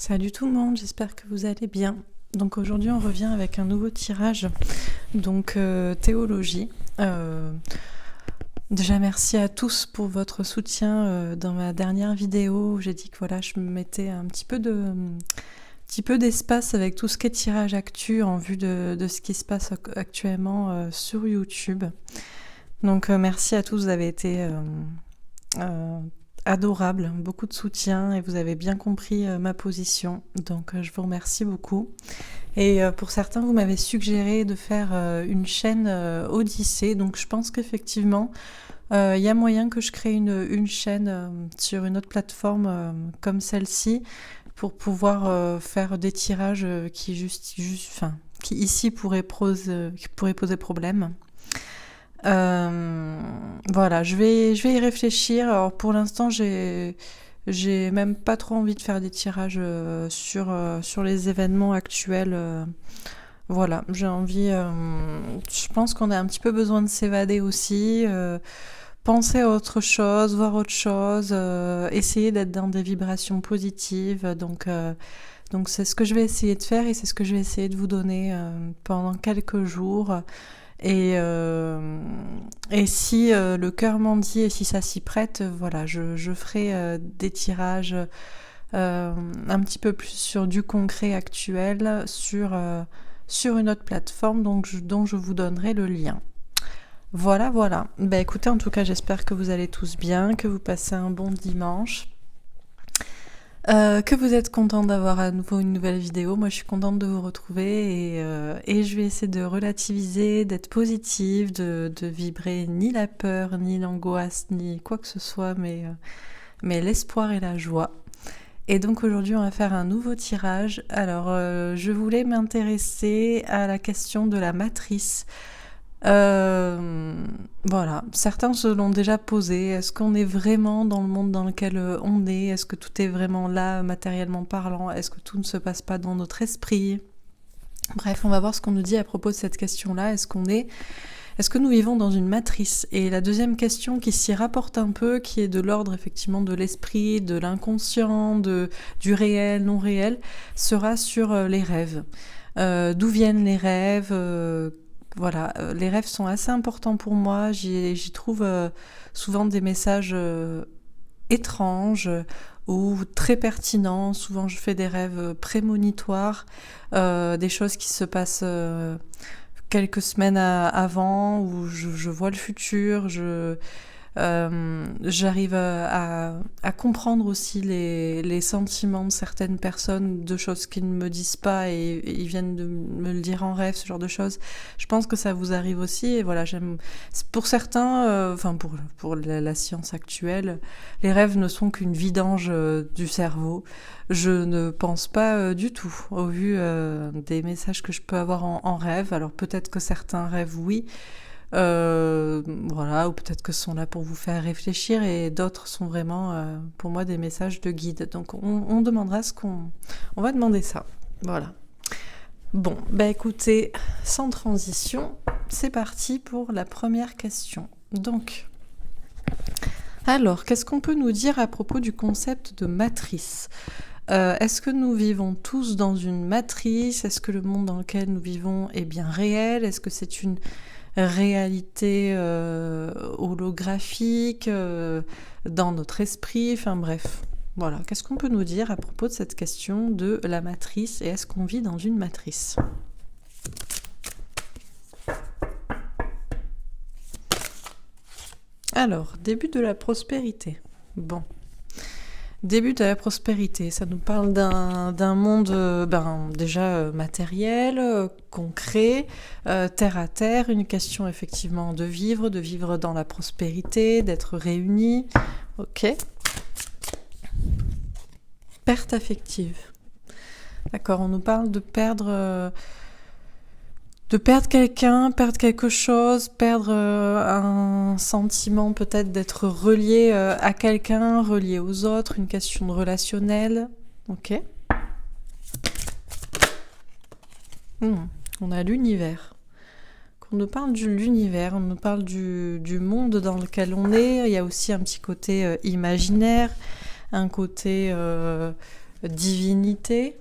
Salut tout le monde, j'espère que vous allez bien. Donc aujourd'hui on revient avec un nouveau tirage, donc théologie. Déjà merci à tous pour votre soutien dans ma dernière vidéo où j'ai dit que voilà, je me mettais un petit peu d'espace avec tout ce qui est tirage actu en vue de ce qui se passe actuellement sur YouTube. Donc merci à tous, vous avez été adorable, beaucoup de soutien et vous avez bien compris ma position, donc je vous remercie beaucoup. Et pour certains, vous m'avez suggéré de faire une chaîne Odyssée, donc je pense qu'effectivement, il y a moyen que je crée une chaîne sur une autre plateforme comme celle-ci pour pouvoir faire des tirages qui ici pourraient poser problème. Voilà, je vais y réfléchir. Alors pour l'instant, j'ai même pas trop envie de faire des tirages sur les événements actuels. Voilà, j'ai envie. Je pense qu'on a un petit peu besoin de s'évader aussi, penser à autre chose, voir autre chose, essayer d'être dans des vibrations positives. Donc c'est ce que je vais essayer de faire et c'est ce que je vais essayer de vous donner pendant quelques jours. Et si le cœur m'en dit et si ça s'y prête, voilà, je ferai des tirages un petit peu plus sur du concret actuel, sur une autre plateforme dont je vous donnerai le lien. Voilà. Bah écoutez, en tout cas, j'espère que vous allez tous bien, que vous passez un bon dimanche. Que vous êtes content d'avoir à nouveau une nouvelle vidéo. Moi, je suis contente de vous retrouver et je vais essayer de relativiser, d'être positive, de vibrer ni la peur, ni l'angoisse, ni quoi que ce soit, mais l'espoir et la joie. Et donc aujourd'hui, on va faire un nouveau tirage. Alors, je voulais m'intéresser à la question de la matrice. Voilà, certains se l'ont déjà posé. Est-ce qu'on est vraiment dans le monde dans lequel on est? Est-ce que tout est vraiment là, matériellement parlant? Est-ce que tout ne se passe pas dans notre esprit? Bref, on va voir ce qu'on nous dit à propos de cette question-là. Est-ce que nous vivons dans une matrice? Et la deuxième question qui s'y rapporte un peu, qui est de l'ordre effectivement de l'esprit, de l'inconscient, du réel, non réel, sera sur les rêves. D'où viennent les rêves? Voilà, les rêves sont assez importants pour moi. J'y trouve souvent des messages étranges ou très pertinents. Souvent, je fais des rêves prémonitoires, des choses qui se passent quelques semaines avant, où je vois le futur. J'arrive à comprendre aussi les sentiments de certaines personnes, de choses qu'ils ne me disent pas et ils viennent de me le dire en rêve, ce genre de choses. Je pense que ça vous arrive aussi et voilà, pour certains, pour la science actuelle, les rêves ne sont qu'une vidange du cerveau. Je ne pense pas du tout, au vu des messages que je peux avoir en rêve. Alors peut-être que certains rêves, oui, voilà, ou peut-être que ce sont là pour vous faire réfléchir et d'autres sont vraiment pour moi des messages de guide. Donc on demandera on va demander ça. Voilà. Bon, bah écoutez, sans transition, c'est parti pour la première question. Donc, alors, qu'est-ce qu'on peut nous dire à propos du concept de matrice? Est-ce que nous vivons tous dans une matrice? Est-ce que le monde dans lequel nous vivons est bien réel? Est-ce que c'est une réalité holographique dans notre esprit? Enfin bref, voilà. Qu'est-ce qu'on peut nous dire à propos de cette question de la matrice et est-ce qu'on vit dans une matrice? Alors, début de la prospérité. Bon. Début de la prospérité, ça nous parle d'un monde déjà matériel, concret, terre à terre, une question effectivement de vivre dans la prospérité, d'être réunis. Ok. Perte affective. D'accord, on nous parle de perdre quelqu'un, perdre quelque chose, perdre un sentiment peut-être d'être relié à quelqu'un, relié aux autres, une question de relationnel. Ok. On a l'univers. Quand on nous parle de l'univers, on nous parle du monde dans lequel on est. Il y a aussi un petit côté imaginaire, un côté divinité.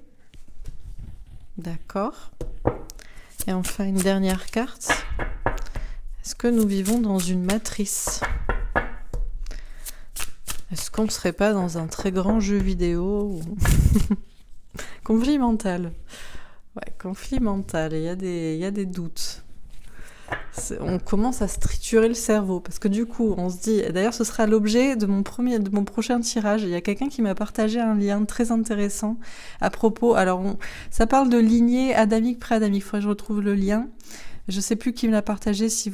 D'accord. Et enfin, une dernière carte. Est-ce que nous vivons dans une matrice ? Est-ce qu'on ne serait pas dans un très grand jeu vidéo Conflit mental. Ouais, conflit mental. Il y a des doutes. On commence à se triturer le cerveau parce que du coup on se dit, d'ailleurs ce sera l'objet de mon prochain tirage. Il y a quelqu'un qui m'a partagé un lien très intéressant à propos, ça parle de lignée adamique pré-adamique, il faudrait que je retrouve le lien, je sais plus qui me l'a partagé, si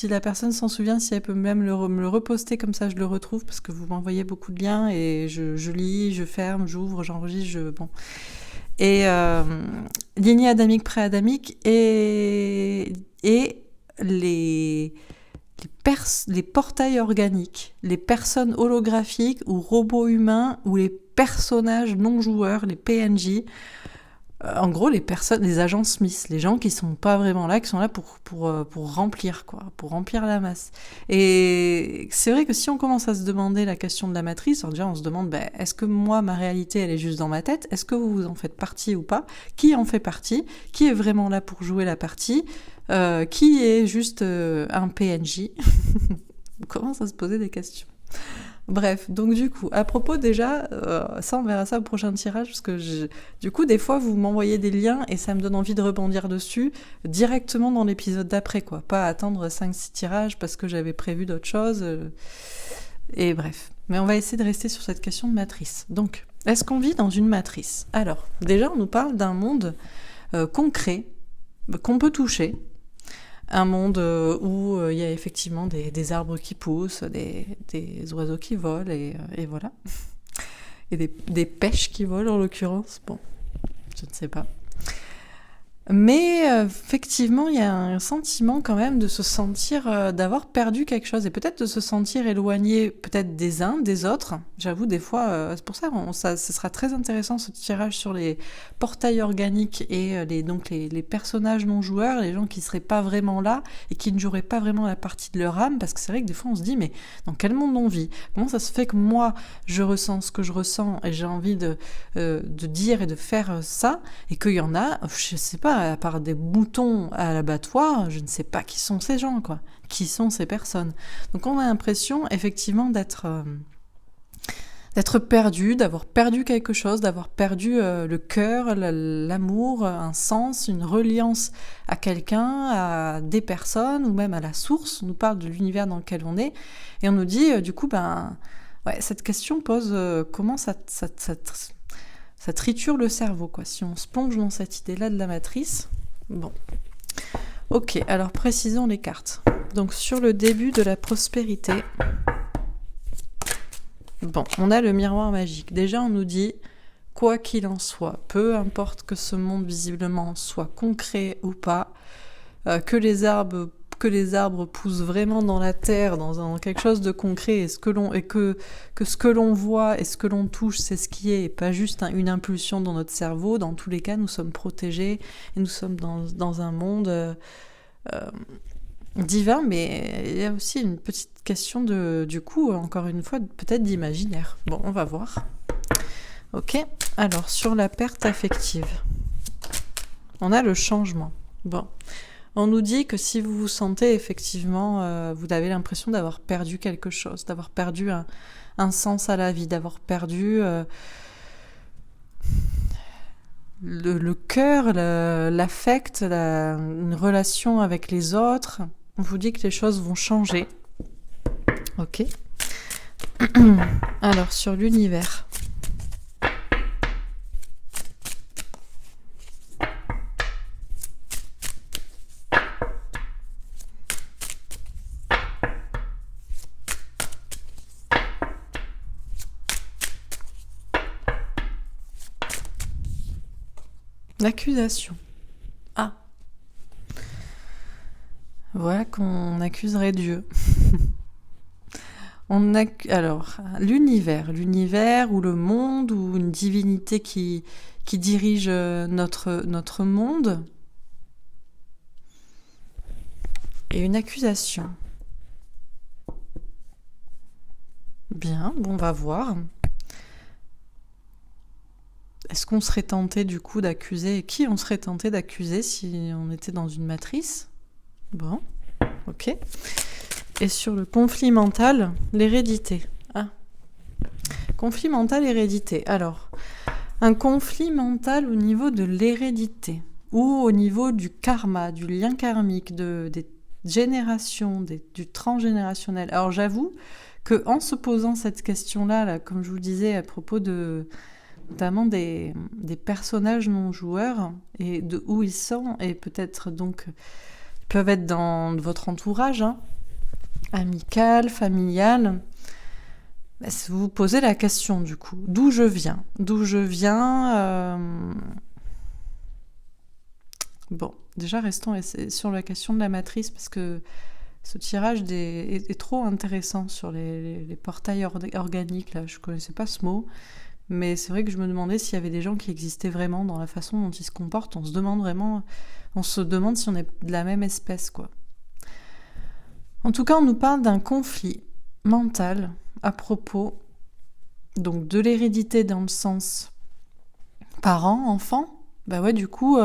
la personne s'en souvient, si elle peut même me le reposter, comme ça je le retrouve, parce que vous m'envoyez beaucoup de liens et je lis, je ferme, j'ouvre, j'enregistre, bon. Et lignée adamique pré-adamique et les portails organiques, les personnes holographiques ou robots humains ou les personnages non joueurs, les PNJ. En gros, les agents Smith, les gens qui sont pas vraiment là, qui sont là pour remplir, quoi, pour remplir la masse. Et c'est vrai que si on commence à se demander la question de la matrice, déjà on se demande, est-ce que moi, ma réalité, elle est juste dans ma tête ? Est-ce que vous en faites partie ou pas ? Qui en fait partie ? Qui est vraiment là pour jouer la partie ? Qui est juste un PNJ ? On commence à se poser des questions. Bref, donc du coup, à propos déjà, ça on verra ça au prochain tirage, parce que du coup, des fois, vous m'envoyez des liens et ça me donne envie de rebondir dessus directement dans l'épisode d'après, quoi. Pas attendre 5-6 tirages parce que j'avais prévu d'autres choses. Et bref. Mais on va essayer de rester sur cette question de matrice. Donc, est-ce qu'on vit dans une matrice ? Alors, déjà, on nous parle d'un monde concret, qu'on peut toucher. Un monde où il y a effectivement des arbres qui poussent, des oiseaux qui volent, et voilà. Et des pêches qui volent, en l'occurrence. Bon, je ne sais pas. Mais effectivement, il y a un sentiment quand même de se sentir, d'avoir perdu quelque chose, et peut-être de se sentir éloigné peut-être des uns, des autres. J'avoue, des fois, c'est pour ça, ce sera très intéressant ce tirage sur les portails organiques et les personnages non joueurs, les gens qui seraient pas vraiment là et qui ne joueraient pas vraiment la partie de leur âme, parce que c'est vrai que des fois on se dit, mais dans quel monde on vit ? Comment ça se fait que moi, je ressens ce que je ressens et j'ai envie de dire et de faire ça, et qu'il y en a, je sais pas, à part des moutons à l'abattoir, je ne sais pas qui sont ces gens, quoi. Qui sont ces personnes. Donc on a l'impression, effectivement, d'être perdu, d'avoir perdu quelque chose, d'avoir perdu le cœur, l'amour, un sens, une reliance à quelqu'un, à des personnes, ou même à la source. On nous parle de l'univers dans lequel on est, et on nous dit, du coup, cette question pose comment ça triture le cerveau, quoi, si on se plonge dans cette idée-là de la matrice. Bon. Ok, alors précisons les cartes. Donc sur le début de la prospérité, bon, on a le miroir magique. Déjà, on nous dit, quoi qu'il en soit, peu importe que ce monde visiblement soit concret ou pas, que les arbres poussent vraiment dans la terre, dans quelque chose de concret, et que ce que l'on voit et ce que l'on touche, c'est ce qui est, et pas juste une impulsion dans notre cerveau. Dans tous les cas, nous sommes protégés, et nous sommes dans un monde divin, mais il y a aussi une petite question du coup, encore une fois, peut-être d'imaginaire. Bon, on va voir. Ok, alors sur la perte affective, on a le changement. Bon. On nous dit que si vous vous sentez effectivement, vous avez l'impression d'avoir perdu quelque chose, d'avoir perdu un sens à la vie, d'avoir perdu le cœur, l'affect, une relation avec les autres, on vous dit que les choses vont changer. Ok. Alors, sur l'univers. L'accusation. Ah. Voilà qu'on accuserait Dieu. Alors, l'univers ou le monde ou une divinité qui dirige notre monde. Et une accusation. Bien, bon, on va voir. Est-ce qu'on serait tenté du coup d'accuser, qui on serait tenté d'accuser si on était dans une matrice? Bon, ok. Et sur le conflit mental, l'hérédité. Ah, conflit mental, hérédité. Alors, un conflit mental au niveau de l'hérédité ou au niveau du karma, du lien karmique, des générations, du transgénérationnel. Alors j'avoue que en se posant cette question-là, là, comme je vous le disais à propos notamment des personnages non joueurs et de où ils sont, et peut-être donc ils peuvent être dans votre entourage, hein, amical, familial. Vous vous posez la question du coup, d'où je viens. Bon, déjà restons sur la question de la matrice parce que ce tirage est trop intéressant sur les portails organiques. Là, je ne connaissais pas ce mot, mais c'est vrai que je me demandais s'il y avait des gens qui existaient vraiment dans la façon dont ils se comportent. On se demande si on est de la même espèce, quoi. En tout cas, on nous parle d'un conflit mental à propos donc de l'hérédité dans le sens parents, enfants. Bah ouais, du coup,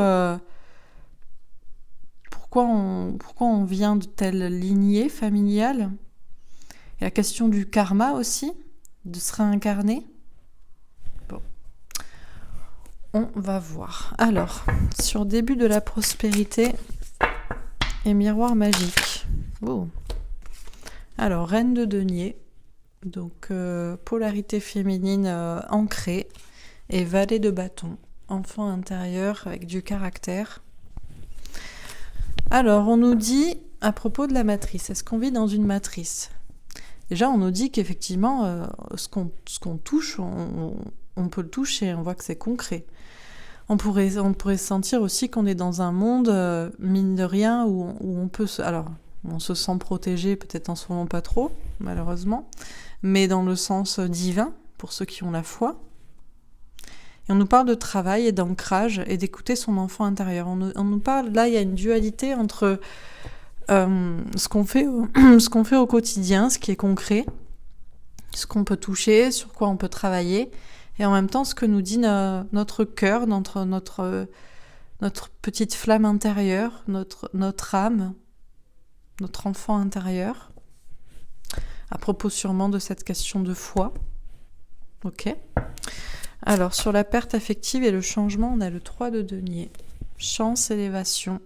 pourquoi on vient de telle lignée familiale? Et la question du karma aussi, de se réincarner. Bon, on va voir. Alors, sur début de la prospérité et miroir magique. Oh. Alors, reine de denier. Donc, polarité féminine ancrée et valet de bâton, enfant intérieur avec du caractère. Alors, on nous dit, à propos de la matrice, est-ce qu'on vit dans une matrice? Déjà, on nous dit qu'effectivement, ce qu'on touche, on peut le toucher, on voit que c'est concret. On pourrait sentir aussi qu'on est dans un monde, mine de rien, où on peut alors, on se sent protégé, peut-être en ce moment pas trop, malheureusement, mais dans le sens divin, pour ceux qui ont la foi. Et on nous parle de travail et d'ancrage et d'écouter son enfant intérieur. On nous parle, là, il y a une dualité entre ce qu'on fait au quotidien, ce qui est concret, ce qu'on peut toucher, sur quoi on peut travailler, et en même temps ce que nous dit notre cœur, notre petite flamme intérieure, notre âme, notre enfant intérieur, à propos sûrement de cette question de foi. Ok. Alors, sur la perte affective et le changement, on a le 3 de denier. Chance, élévation.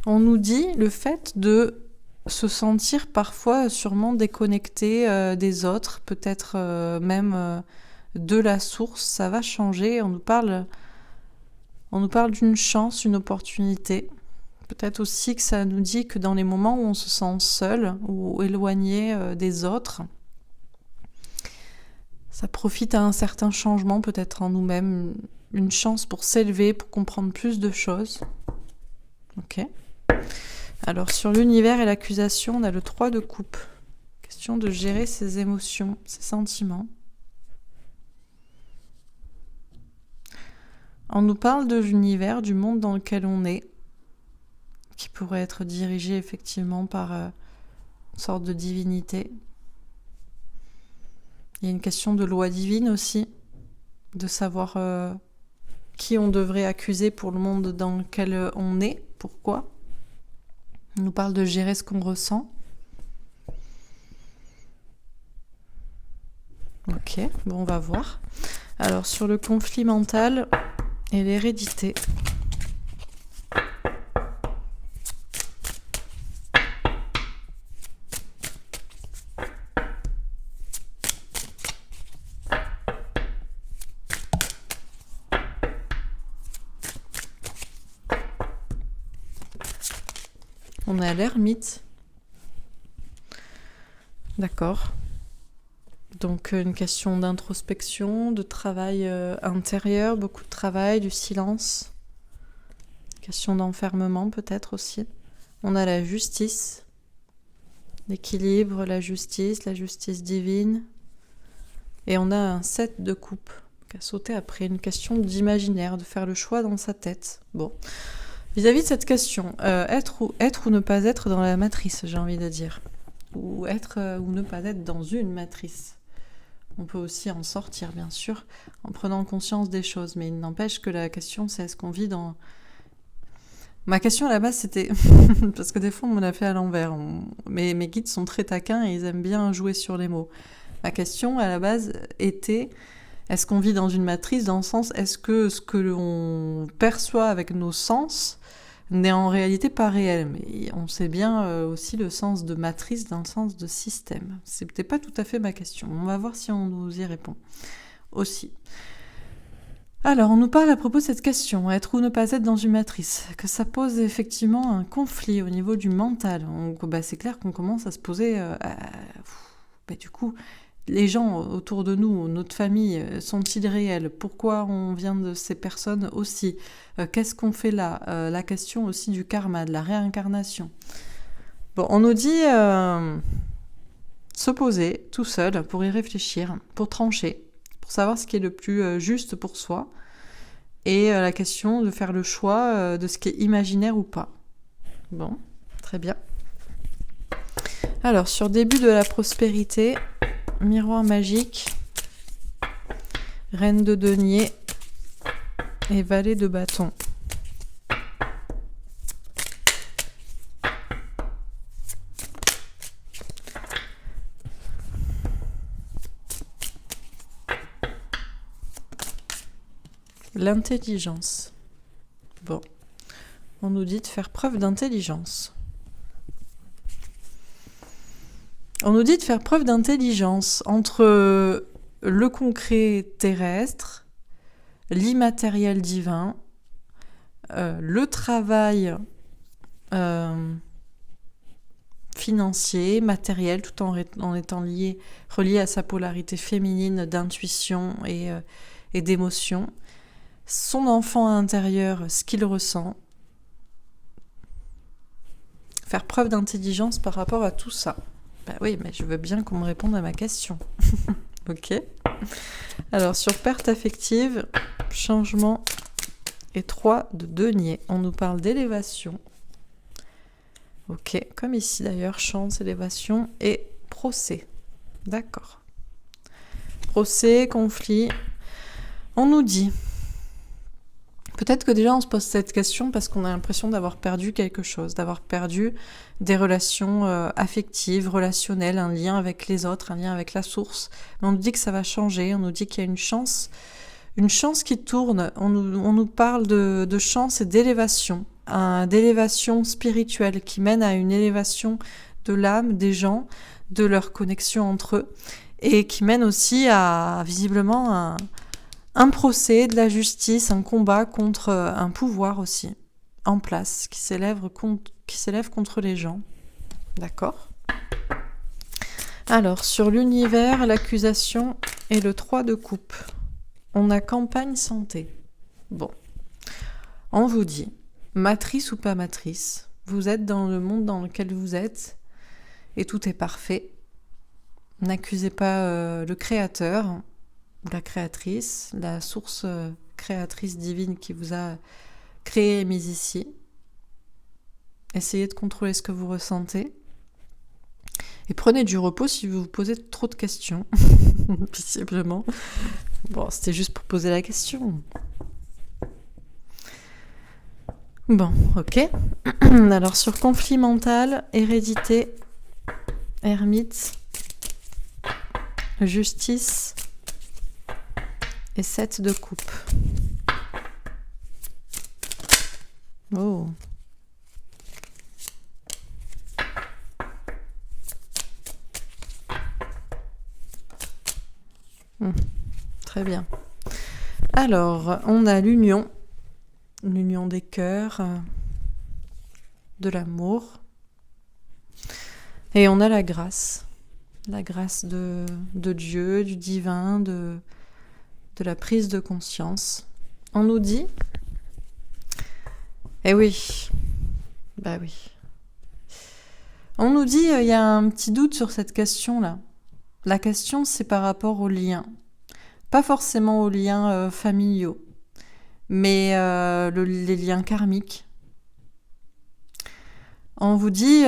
On nous dit le fait de se sentir parfois sûrement déconnecté des autres, peut-être même de la source, ça va changer. On nous parle d'une chance, une opportunité. Peut-être aussi que ça nous dit que dans les moments où on se sent seul ou éloigné des autres, ça profite à un certain changement peut-être en nous-mêmes, une chance pour s'élever, pour comprendre plus de choses. Ok. Alors sur l'univers et l'accusation, on a le 3 de coupe. Question de gérer ses émotions, ses sentiments. On nous parle de l'univers, du monde dans lequel on est, qui pourrait être dirigé effectivement par une sorte de divinité. Il y a une question de loi divine aussi, de savoir qui on devrait accuser pour le monde dans lequel on est, pourquoi. On nous parle de gérer ce qu'on ressent. Ok, bon, on va voir. Alors, sur le conflit mental et l'hérédité. On a l'ermite. D'accord. Donc une question d'introspection, de travail intérieur, beaucoup de travail, du silence. Question d'enfermement peut-être aussi. On a la justice, l'équilibre, la justice divine. Et on a un 7 de coupe qui a sauté après, une question d'imaginaire, de faire le choix dans sa tête. Bon. Vis-à-vis de cette question, être ou ne pas être dans la matrice, j'ai envie de dire. Ou être ou ne pas être dans une matrice. On peut aussi en sortir, bien sûr, en prenant conscience des choses. Mais il n'empêche que la question, c'est est-ce qu'on vit dans... Ma question à la base, c'était... Parce que des fois, on me l'a fait à l'envers. Mes guides sont très taquins et ils aiment bien jouer sur les mots. Ma question à la base était... Est-ce qu'on vit dans une matrice dans le sens, est-ce que ce que l'on perçoit avec nos sens n'est en réalité pas réel? Mais on sait bien aussi le sens de matrice dans le sens de système. C'est peut-être pas tout à fait ma question. On va voir si on nous y répond aussi. Alors, on nous parle à propos de cette question, être ou ne pas être dans une matrice, que ça pose effectivement un conflit au niveau du mental. C'est clair qu'on commence à se poser... du coup... Les gens autour de nous, notre famille, sont-ils réels? Pourquoi on vient de ces personnes aussi? Qu'est-ce qu'on fait là? La question aussi du karma, de la réincarnation. Bon, on nous dit se poser tout seul pour y réfléchir, pour trancher, pour savoir ce qui est le plus juste pour soi, et la question de faire le choix de ce qui est imaginaire ou pas. Bon, très bien. Alors, sur début de la prospérité... Miroir magique, reine de denier et valet de bâton. L'intelligence. Bon, on nous dit de faire preuve d'intelligence. On nous dit de faire preuve d'intelligence entre le concret terrestre, l'immatériel divin, le travail financier, matériel, tout en étant relié à sa polarité féminine d'intuition et d'émotion, son enfant intérieur, ce qu'il ressent, faire preuve d'intelligence par rapport à tout ça. Ben oui, mais je veux bien qu'on me réponde à ma question. Ok. Alors, sur perte affective, changement et 3 de denier. On nous parle d'élévation. Ok, comme ici d'ailleurs, chance, élévation et procès. D'accord. Procès, conflit. On nous dit... Peut-être que déjà on se pose cette question parce qu'on a l'impression d'avoir perdu quelque chose, d'avoir perdu des relations affectives, relationnelles, un lien avec les autres, un lien avec la source. Mais on nous dit que ça va changer, on nous dit qu'il y a une chance qui tourne. On nous parle de chance et d'élévation, d'élévation spirituelle qui mène à une élévation de l'âme des gens, de leur connexion entre eux, et qui mène aussi à visiblement un procès, de la justice, un combat contre un pouvoir aussi, en place, qui s'élève contre les gens. D'accord ? Alors, sur l'univers, l'accusation et le 3 de coupe. On a campagne santé. Bon. On vous dit, matrice ou pas matrice, vous êtes dans le monde dans lequel vous êtes et tout est parfait. N'accusez pas le créateur, la créatrice, la source créatrice divine qui vous a créé et mis ici. Essayez de contrôler ce que vous ressentez. Et prenez du repos si vous vous posez trop de questions, visiblement. Bon, c'était juste pour poser la question. Bon, ok. Alors, sur conflit mental, hérédité, ermite, justice et 7 de coupe. Oh. Très bien. Alors, on a l'union des cœurs, de l'amour, et on a la grâce de Dieu, du divin, de la prise de conscience. On nous dit, eh oui, bah oui. On nous dit, il y a un petit doute sur cette question-là. La question, c'est par rapport aux liens. Pas forcément aux liens familiaux, mais les liens karmiques. On vous dit,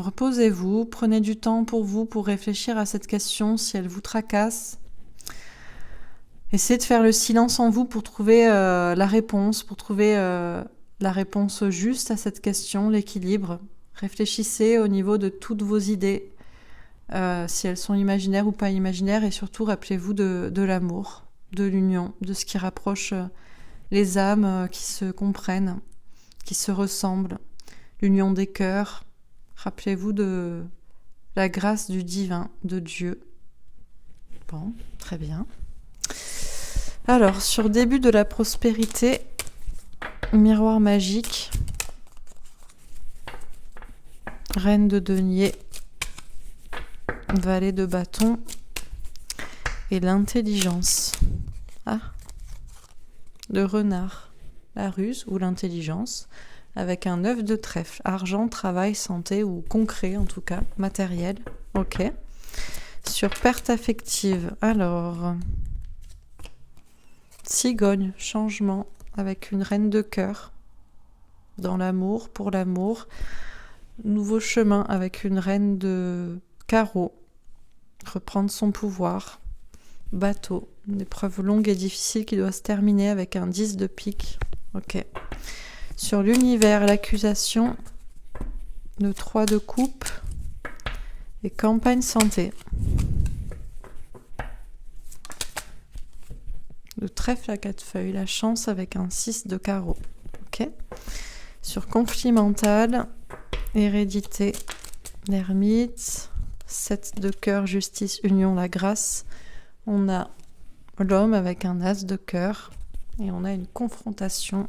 reposez-vous, prenez du temps pour vous, pour réfléchir à cette question si elle vous tracasse. Essayez de faire le silence en vous pour trouver la réponse, pour trouver la réponse juste à cette question, l'équilibre. Réfléchissez au niveau de toutes vos idées, si elles sont imaginaires ou pas imaginaires, et surtout rappelez-vous de l'amour, de l'union, de ce qui rapproche les âmes qui se comprennent, qui se ressemblent, l'union des cœurs. Rappelez-vous de la grâce du divin, de Dieu. Bon, très bien. Alors, sur début de la prospérité, miroir magique, reine de denier, valet de bâton et l'intelligence. Ah, le renard, la ruse ou l'intelligence, avec un œuf de trèfle, argent, travail, santé ou concret en tout cas, matériel. Ok. Sur perte affective, alors... cigogne, changement, avec une reine de cœur, dans l'amour, pour l'amour. Nouveau chemin avec une reine de carreau, reprendre son pouvoir. Bateau, une épreuve longue et difficile qui doit se terminer avec un 10 de pique. Ok. Sur l'univers, l'accusation, le 3 de coupe et campagne santé. Le trèfle à 4 feuilles, la chance avec un 6 de carreau. Ok. Sur conflit mental, hérédité, l'ermite, 7 de cœur, justice, union, la grâce. On a l'homme avec un as de cœur et on a une confrontation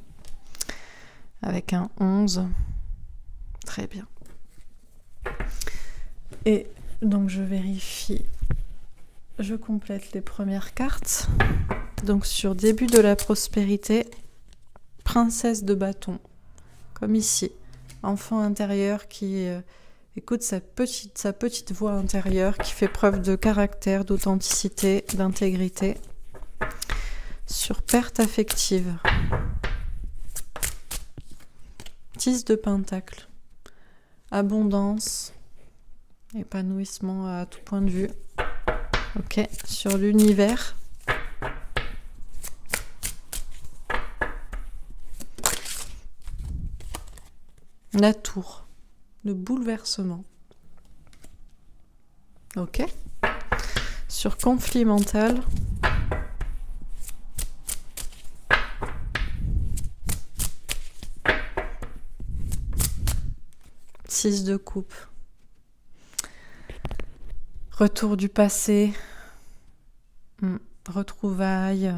avec un 11. Très bien. Et donc je vérifie, je complète les premières cartes. Donc sur début de la prospérité, princesse de bâton, comme ici, enfant intérieur qui écoute sa petite voix intérieure, qui fait preuve de caractère, d'authenticité, d'intégrité. Sur perte affective, 10 de pentacle, abondance, épanouissement à tout point de vue. Ok, sur l'univers, la tour, le bouleversement. Ok. Sur conflit mental, six de coupe. Retour du passé, retrouvailles.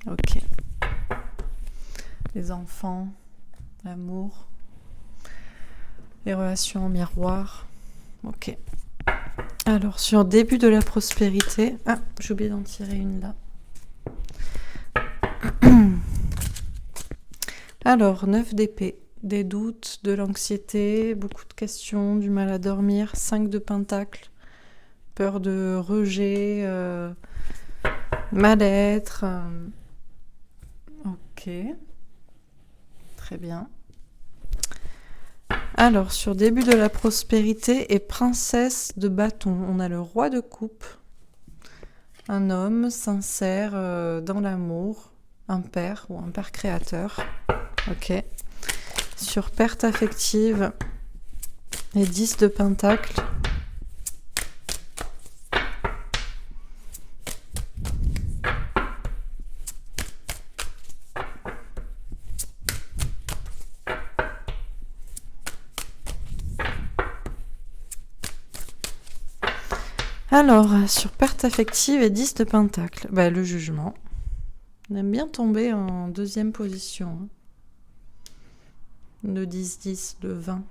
Ok. Les enfants, l'amour, les relations en miroir. Ok. Alors, sur début de la prospérité... Ah, j'ai oublié d'en tirer une là. Alors, 9 d'épée. Des doutes, de l'anxiété, beaucoup de questions, du mal à dormir. 5 de pentacle. Peur de rejet, mal-être. Ok. Très bien. Alors, sur début de la prospérité et princesse de bâton, on a le roi de coupe, un homme sincère dans l'amour, un père ou un père créateur. Ok. Sur perte affective et 10 de pentacle. Alors, sur perte affective et 10 de pentacle, le jugement. On aime bien tomber en deuxième position. Le 10-10, le 20.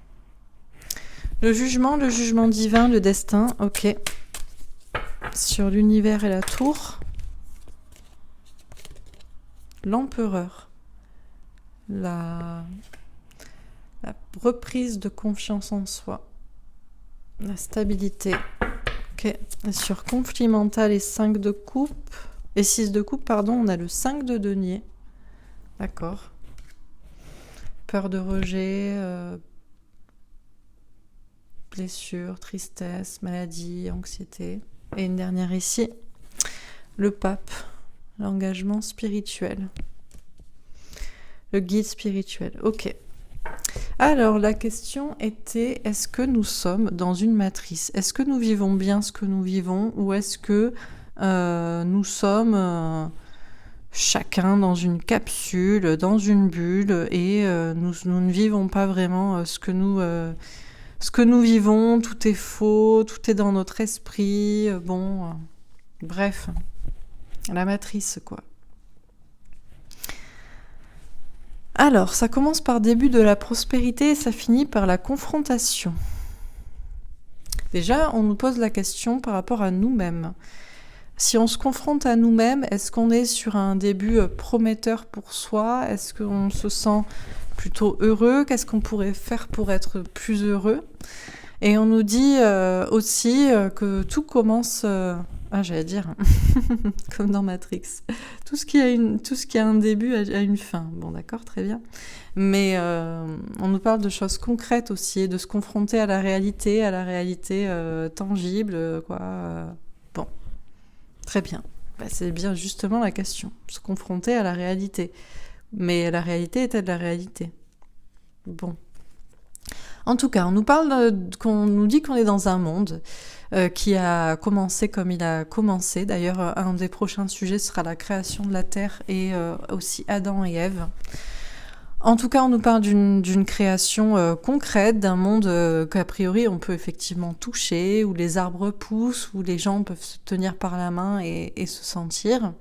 Le jugement divin, le destin, ok. Sur l'univers et la tour. L'empereur. La reprise de confiance en soi. La stabilité. Ok. Et sur conflit mental et 5 de coupe, et 6 de coupe, pardon, on a le 5 de denier. D'accord. Peur de rejet, blessure, tristesse, maladie, anxiété. Et une dernière ici, le pape, l'engagement spirituel. Le guide spirituel, ok. Alors, la question était, est-ce que nous sommes dans une matrice ? Est-ce que nous vivons bien ce que nous vivons ou est-ce que nous sommes chacun dans une capsule, dans une bulle et nous ne vivons pas vraiment ce que nous vivons, tout est faux, tout est dans notre esprit, bref, la matrice quoi. Alors, ça commence par début de la prospérité et ça finit par la confrontation. Déjà, on nous pose la question par rapport à nous-mêmes. Si on se confronte à nous-mêmes, est-ce qu'on est sur un début prometteur pour soi ? Est-ce qu'on se sent plutôt heureux ? Qu'est-ce qu'on pourrait faire pour être plus heureux ? Et on nous dit aussi que tout commence... j'allais dire, comme dans Matrix. Tout ce qui a un début a une fin. Bon, d'accord, très bien. Mais on nous parle de choses concrètes aussi, de se confronter à la réalité tangible, quoi. Bon, très bien. C'est bien justement la question, se confronter à la réalité. Mais la réalité est-elle la réalité ? Bon. En tout cas, on nous dit qu'on est dans un monde qui a commencé comme il a commencé. D'ailleurs, un des prochains sujets sera la création de la Terre et aussi Adam et Ève. En tout cas, on nous parle d'une création concrète, d'un monde qu'a priori on peut effectivement toucher, où les arbres poussent, où les gens peuvent se tenir par la main et se sentir.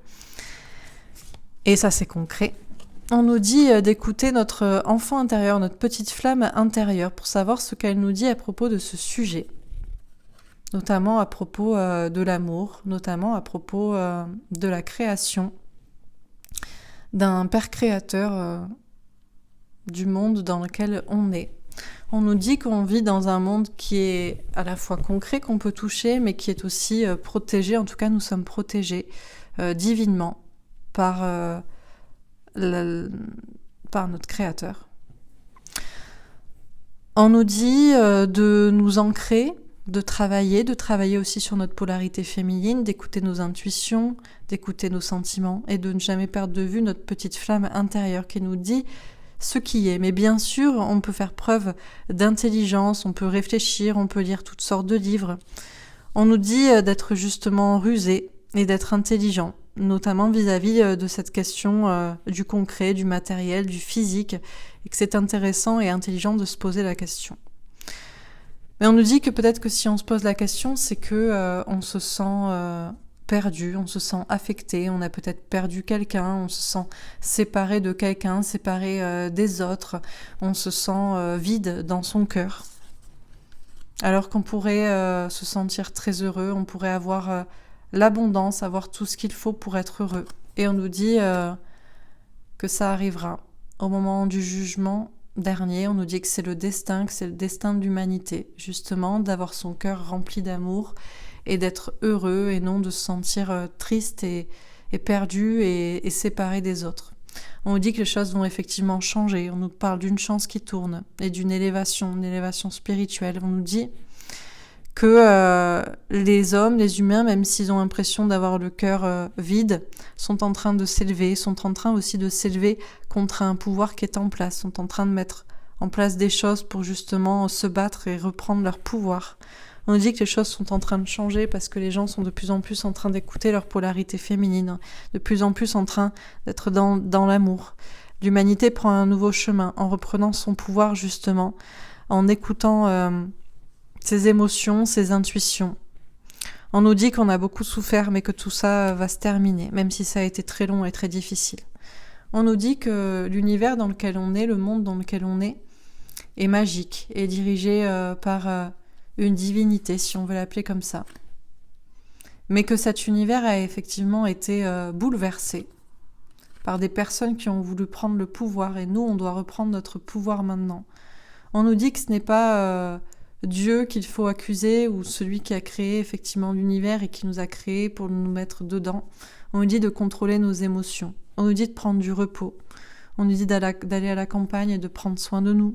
Et ça, c'est concret. On nous dit d'écouter notre enfant intérieur, notre petite flamme intérieure, pour savoir ce qu'elle nous dit à propos de ce sujet. Notamment à propos de l'amour, notamment à propos de la création d'un Père créateur du monde dans lequel on est. On nous dit qu'on vit dans un monde qui est à la fois concret, qu'on peut toucher, mais qui est aussi protégé. En tout cas, nous sommes protégés divinement par notre Créateur. On nous dit de nous ancrer, de travailler aussi sur notre polarité féminine, d'écouter nos intuitions, d'écouter nos sentiments et de ne jamais perdre de vue notre petite flamme intérieure qui nous dit ce qui est. Mais bien sûr, on peut faire preuve d'intelligence, on peut réfléchir, on peut lire toutes sortes de livres. On nous dit d'être justement rusé et d'être intelligent, notamment vis-à-vis de cette question du concret, du matériel, du physique, et que c'est intéressant et intelligent de se poser la question. Mais on nous dit que peut-être que si on se pose la question, c'est que on se sent perdu, on se sent affecté, on a peut-être perdu quelqu'un, on se sent séparé de quelqu'un, séparé des autres, on se sent vide dans son cœur. Alors qu'on pourrait se sentir très heureux, on pourrait avoir l'abondance, avoir tout ce qu'il faut pour être heureux. Et on nous dit que ça arrivera au moment du jugement dernier. On nous dit que c'est le destin de l'humanité, justement, d'avoir son cœur rempli d'amour et d'être heureux et non de se sentir triste et perdu et séparé des autres. On nous dit que les choses vont effectivement changer. On nous parle d'une chance qui tourne et d'une élévation, une élévation spirituelle. On nous dit que les hommes, les humains, même s'ils ont l'impression d'avoir le cœur vide, sont en train de s'élever, sont en train aussi de s'élever contre un pouvoir qui est en place, sont en train de mettre en place des choses pour justement se battre et reprendre leur pouvoir. On nous dit que les choses sont en train de changer parce que les gens sont de plus en plus en train d'écouter leur polarité féminine, de plus en plus en train d'être dans l'amour. L'humanité prend un nouveau chemin en reprenant son pouvoir justement, en écoutant ses émotions, ses intuitions. On nous dit qu'on a beaucoup souffert, mais que tout ça va se terminer, même si ça a été très long et très difficile. On nous dit que l'univers dans lequel on est, le monde dans lequel on est magique, est dirigé par une divinité, si on veut l'appeler comme ça. Mais que cet univers a effectivement été bouleversé par des personnes qui ont voulu prendre le pouvoir, et nous, on doit reprendre notre pouvoir maintenant. On nous dit que ce n'est pas Dieu qu'il faut accuser, ou celui qui a créé effectivement l'univers et qui nous a créés pour nous mettre dedans. On nous dit de contrôler nos émotions. On nous dit de prendre du repos. On nous dit d'aller à la campagne et de prendre soin de nous.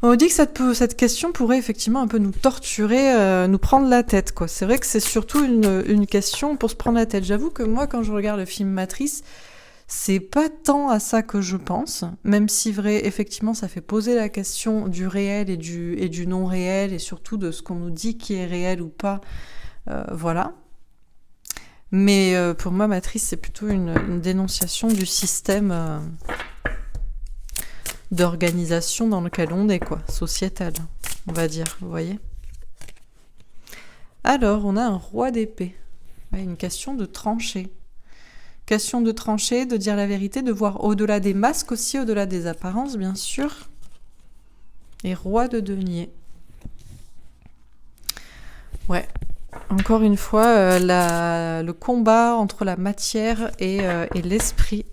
On dit que cette question pourrait effectivement un peu nous torturer, nous prendre la tête, quoi. C'est vrai que c'est surtout une question pour se prendre la tête. J'avoue que moi, quand je regarde le film Matrice, c'est pas tant à ça que je pense, même si vrai, effectivement, ça fait poser la question du réel et du non réel, et surtout de ce qu'on nous dit qui est réel ou pas. Voilà. Mais pour moi, Matrice, c'est plutôt une dénonciation du système d'organisation dans lequel on est, quoi, sociétal, on va dire, vous voyez. Alors, on a un roi d'épée. Ouais, une question de trancher. Question de trancher, de dire la vérité, de voir au-delà des masques aussi, au-delà des apparences, bien sûr. Et roi de denier. Ouais. Encore une fois, le combat entre la matière et l'esprit.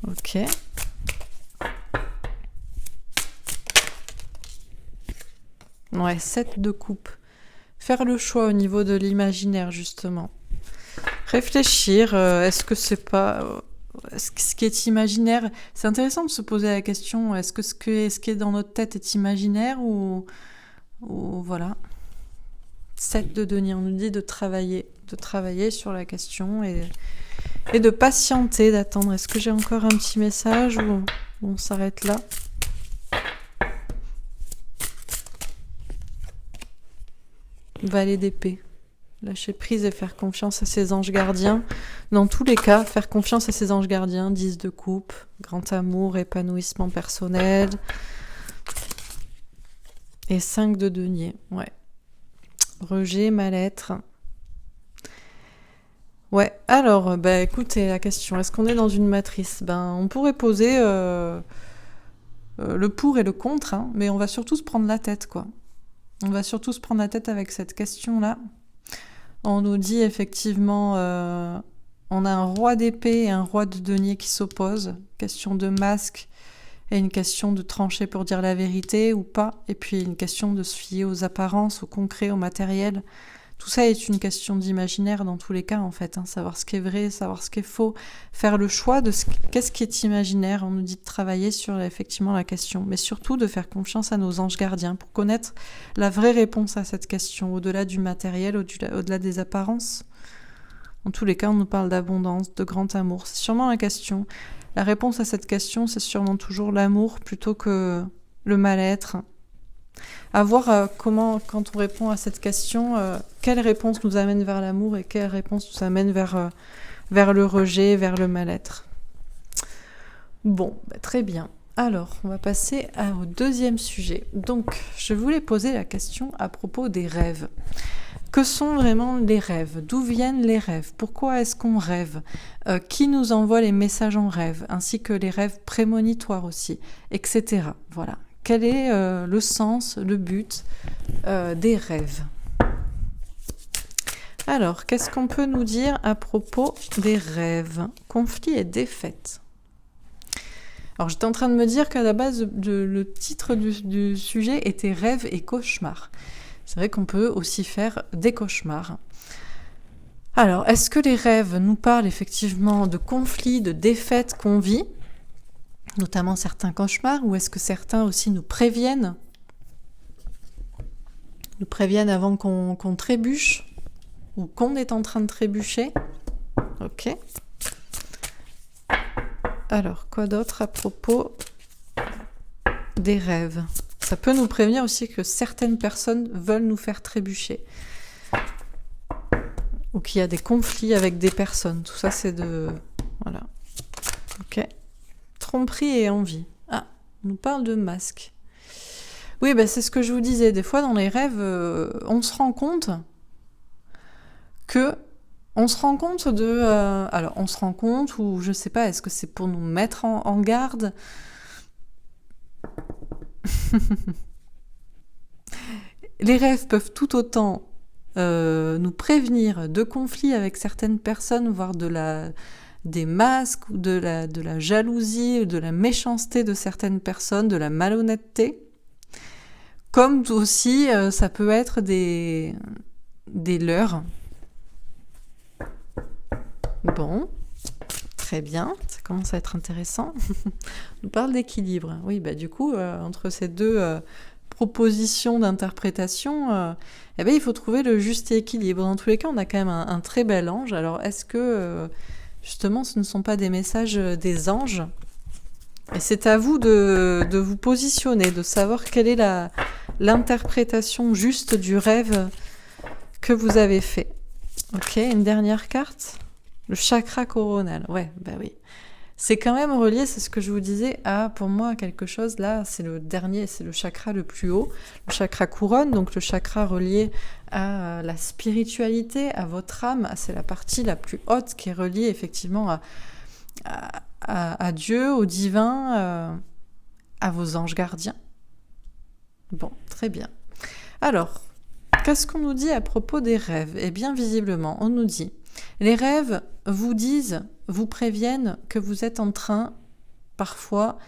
Ok. Ouais, 7 de coupe. Faire le choix au niveau de l'imaginaire, justement. Réfléchir, est-ce que c'est pas... ce qui est imaginaire... C'est intéressant de se poser la question, est-ce que ce qui est dans notre tête est imaginaire ou voilà. 7 de denier, on nous dit de travailler sur la question et de patienter, d'attendre. Est-ce que j'ai encore un petit message ou on s'arrête là? Valet d'épée. Lâcher prise et faire confiance à ses anges gardiens. Dans tous les cas, faire confiance à ses anges gardiens. 10 de coupe, grand amour, épanouissement personnel. Et 5 de denier, ouais. Rejet, mal-être. Ouais, alors, écoutez, la question, est-ce qu'on est dans une matrice? On pourrait poser le pour et le contre, hein, mais on va surtout se prendre la tête, quoi. On va surtout se prendre la tête avec cette question-là. On nous dit effectivement, on a un roi d'épée et un roi de denier qui s'opposent. Question de masque et une question de trancher pour dire la vérité ou pas. Et puis une question de se fier aux apparences, au concret, au matériel. Tout ça est une question d'imaginaire dans tous les cas, en fait. Hein. Savoir ce qui est vrai, savoir ce qui est faux. Faire le choix de qu'est-ce qui est imaginaire. On nous dit de travailler sur effectivement la question. Mais surtout de faire confiance à nos anges gardiens pour connaître la vraie réponse à cette question, au-delà du matériel, au-delà des apparences. En tous les cas, on nous parle d'abondance, de grand amour. C'est sûrement la question. La réponse à cette question, c'est sûrement toujours l'amour plutôt que le mal-être. À voir comment, quand on répond à cette question, quelle réponse nous amène vers l'amour et quelle réponse nous amène vers le rejet, vers le mal-être. Bon, très bien. Alors, on va passer au deuxième sujet. Donc, je voulais poser la question à propos des rêves. Que sont vraiment les rêves? D'où viennent les rêves? Pourquoi est-ce qu'on rêve? Qui nous envoie les messages en rêve? Ainsi que les rêves prémonitoires aussi, etc. Voilà. Quel est le sens, le but des rêves? Alors, qu'est-ce qu'on peut nous dire à propos des rêves? Conflits et défaites. Alors, j'étais en train de me dire qu'à la base, le titre du sujet était rêves et cauchemars. C'est vrai qu'on peut aussi faire des cauchemars. Alors, est-ce que les rêves nous parlent effectivement de conflits, de défaites qu'on vit, notamment certains cauchemars, ou est-ce que certains aussi nous préviennent avant qu'on trébuche, ou qu'on est en train de trébucher? Ok. Alors, quoi d'autre à propos des rêves? Ça peut nous prévenir aussi que certaines personnes veulent nous faire trébucher. Ou qu'il y a des conflits avec des personnes. Tout ça, c'est de... Voilà. Ok. Tromperie et envie. Ah, on nous parle de masque. Oui, c'est ce que je vous disais. Des fois, dans les rêves, on se rend compte de... alors, on se rend compte, ou je sais pas, est-ce que c'est pour nous mettre en garde? Les rêves peuvent tout autant nous prévenir de conflits avec certaines personnes, voire des masques, ou de la jalousie, de la méchanceté de certaines personnes, de la malhonnêteté. Comme aussi, ça peut être des leurres. Bon, Très bien, ça commence à être intéressant. On nous parle d'équilibre. Oui, du coup, entre ces deux propositions d'interprétation, il faut trouver le juste équilibre. Dans tous les cas, on a quand même un très bel ange. Alors, est-ce que, justement, ce ne sont pas des messages des anges ? Et c'est à vous de vous positionner, de savoir quelle est l'interprétation juste du rêve que vous avez fait. Ok, une dernière carte. Le chakra coronal. Ouais, oui. C'est quand même relié, c'est ce que je vous disais, à, pour moi, quelque chose, là, c'est le dernier, c'est le chakra le plus haut, le chakra couronne, donc le chakra relié à la spiritualité, à votre âme, c'est la partie la plus haute qui est reliée effectivement à Dieu, au divin, à vos anges gardiens. Bon, très bien. Alors, qu'est-ce qu'on nous dit à propos des rêves ? Eh bien, visiblement, on nous dit, les rêves vous disent, vous préviennent que vous êtes en train, parfois,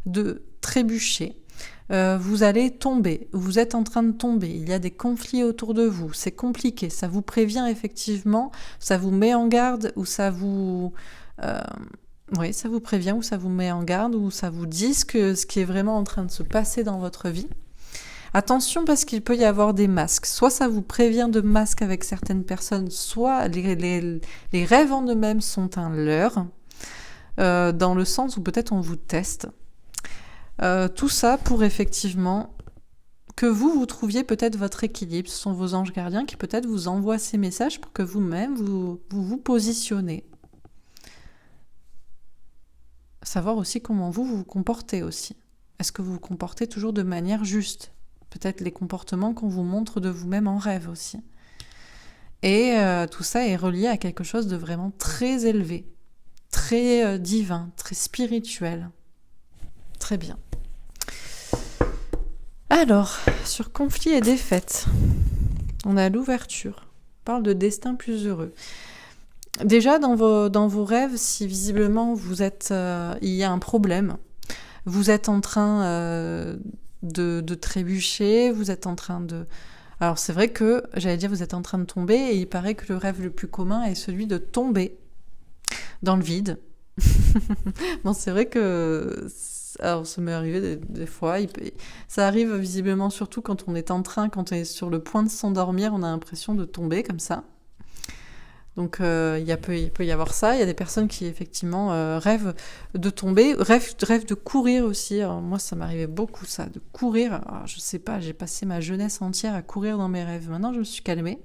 de trébucher. Vous allez tomber, vous êtes en train de tomber, il y a des conflits autour de vous, c'est compliqué, ça vous prévient effectivement, ça vous met en garde ou ça vous... ça vous prévient ou ça vous met en garde ou ça vous dit ce qui est vraiment en train de se passer dans votre vie. Attention parce qu'il peut y avoir des masques. Soit ça vous prévient de masques avec certaines personnes, soit les rêves en eux-mêmes sont un leurre, dans le sens où peut-être on vous teste. Tout ça pour effectivement que vous trouviez peut-être votre équilibre. Ce sont vos anges gardiens qui peut-être vous envoient ces messages pour que vous-même vous positionnez. Savoir aussi comment vous vous comportez aussi. Est-ce que vous vous comportez toujours de manière juste ? Peut-être les comportements qu'on vous montre de vous-même en rêve aussi. Et tout ça est relié à quelque chose de vraiment très élevé, très divin, très spirituel. Très bien. Alors, sur conflit et défaite, on a l'ouverture. On parle de destin plus heureux. Déjà, dans vos rêves, si visiblement il y a un problème, vous êtes en train de trébucher, vous êtes en train de... Alors c'est vrai que, vous êtes en train de tomber, et il paraît que le rêve le plus commun est celui de tomber dans le vide. Bon, c'est vrai que... Alors ça m'est arrivé des fois, ça arrive visiblement surtout quand on est quand on est sur le point de s'endormir, on a l'impression de tomber comme ça. Donc il peut y avoir ça, il y a des personnes qui effectivement rêvent de tomber, rêvent de courir aussi. Alors, moi ça m'arrivait beaucoup ça, de courir. Alors, je sais pas, j'ai passé ma jeunesse entière à courir dans mes rêves. Maintenant je me suis calmée,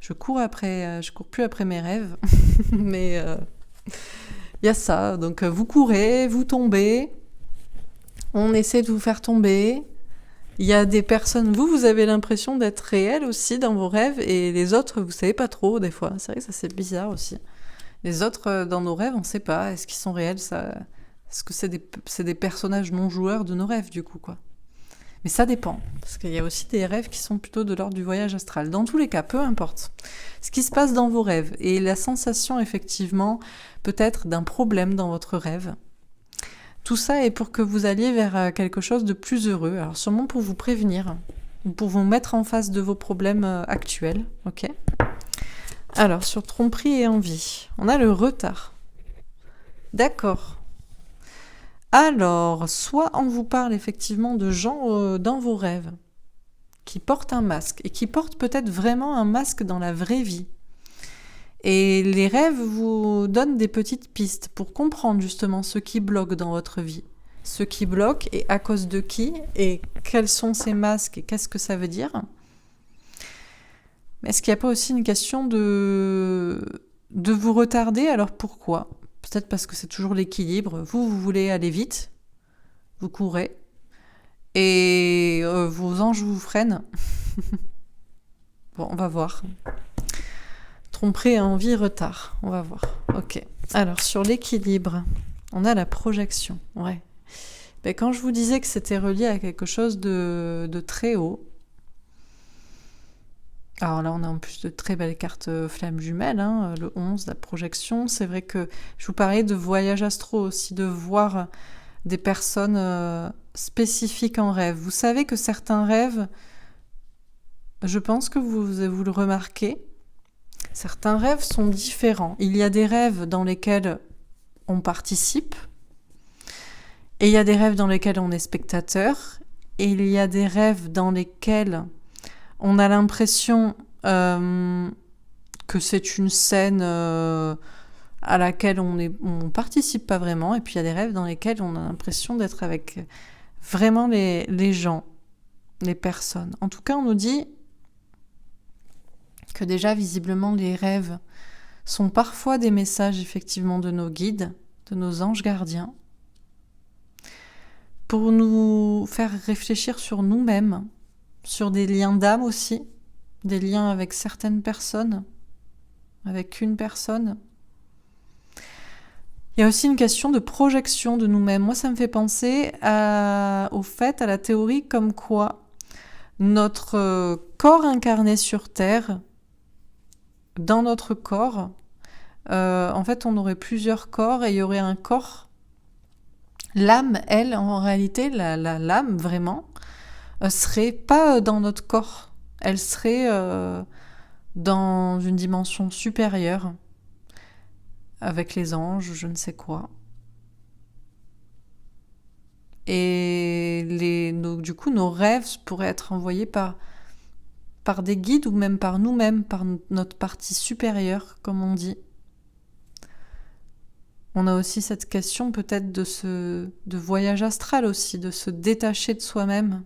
je cours plus après mes rêves, mais il y a ça. Donc vous courez, vous tombez, on essaie de vous faire tomber. Il y a des personnes, vous avez l'impression d'être réel aussi dans vos rêves, et les autres, vous savez pas trop des fois. C'est vrai que ça c'est bizarre aussi. Les autres, dans nos rêves, on sait pas. Est-ce qu'ils sont réels ça... Est-ce que c'est des personnages non joueurs de nos rêves du coup, quoi. Mais ça dépend, parce qu'il y a aussi des rêves qui sont plutôt de l'ordre du voyage astral. Dans tous les cas, peu importe. Ce qui se passe dans vos rêves, et la sensation effectivement peut-être d'un problème dans votre rêve, tout ça est pour que vous alliez vers quelque chose de plus heureux. Alors sûrement pour vous prévenir, ou pour vous mettre en face de vos problèmes actuels. Ok ? Alors, sur tromperie et envie, on a le retard. D'accord. Alors, soit on vous parle effectivement de gens dans vos rêves qui portent un masque, et qui portent peut-être vraiment un masque dans la vraie vie. Et les rêves vous donnent des petites pistes pour comprendre justement ce qui bloque dans votre vie. Ce qui bloque et à cause de qui, et quels sont ces masques et qu'est-ce que ça veut dire. Mais est-ce qu'il n'y a pas aussi une question de vous retarder ? Alors pourquoi ? Peut-être parce que c'est toujours l'équilibre. Vous voulez aller vite, vous courez, et vos anges vous freinent. Bon, on va voir. Tromperie, envie, retard. On va voir. Ok. Alors, sur l'équilibre, on a la projection. Ouais. Ben, quand je vous disais que c'était relié à quelque chose de très haut, alors là, on a en plus de très belles cartes flammes jumelles, hein, le 11, la projection. C'est vrai que je vous parlais de voyage astro aussi, de voir des personnes spécifiques en rêve. Vous savez que certains rêves, je pense que vous le remarquez, certains rêves sont différents. Il y a des rêves dans lesquels on participe. Et il y a des rêves dans lesquels on est spectateur. Et il y a des rêves dans lesquels on a l'impression que c'est une scène à laquelle on participe pas vraiment. Et puis il y a des rêves dans lesquels on a l'impression d'être avec vraiment les gens, les personnes. En tout cas, on nous dit que déjà, visiblement, les rêves sont parfois des messages, effectivement, de nos guides, de nos anges gardiens, pour nous faire réfléchir sur nous-mêmes, sur des liens d'âme aussi, des liens avec certaines personnes, avec une personne. Il y a aussi une question de projection de nous-mêmes. Moi, ça me fait penser au fait, à la théorie comme quoi notre corps incarné sur Terre, dans notre corps, en fait, on aurait plusieurs corps et il y aurait un corps. L'âme, elle, en réalité, l'âme, vraiment, serait pas dans notre corps. Elle serait dans une dimension supérieure, avec les anges, je ne sais quoi. Et du coup, nos rêves pourraient être envoyés par des guides ou même par nous-mêmes, par notre partie supérieure, comme on dit. On a aussi cette question peut-être de voyage astral aussi, de se détacher de soi-même,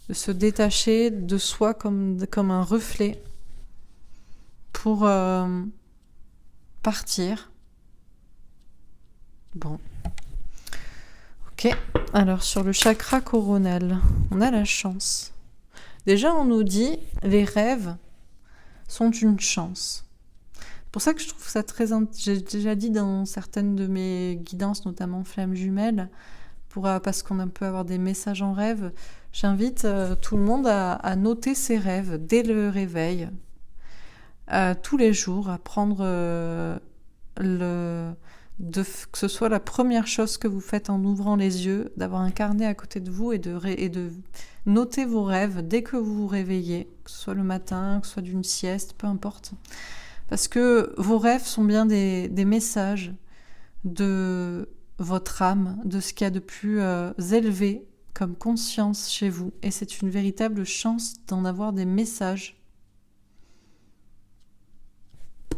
de se détacher de soi comme un reflet pour partir. Bon. Ok, alors sur le chakra coronal, on a la chance. Déjà, on nous dit les rêves sont une chance. C'est pour ça que je trouve ça très... J'ai déjà dit dans certaines de mes guidances, notamment Flammes Jumelles, parce qu'on peut avoir des messages en rêve, j'invite tout le monde à noter ses rêves dès le réveil, tous les jours, à prendre que ce soit la première chose que vous faites en ouvrant les yeux, d'avoir un carnet à côté de vous et de noter vos rêves dès que vous vous réveillez, que ce soit le matin, que ce soit d'une sieste, peu importe. Parce que vos rêves sont bien des messages de votre âme, de ce qu'il y a de plus élevé comme conscience chez vous. Et c'est une véritable chance d'en avoir des messages.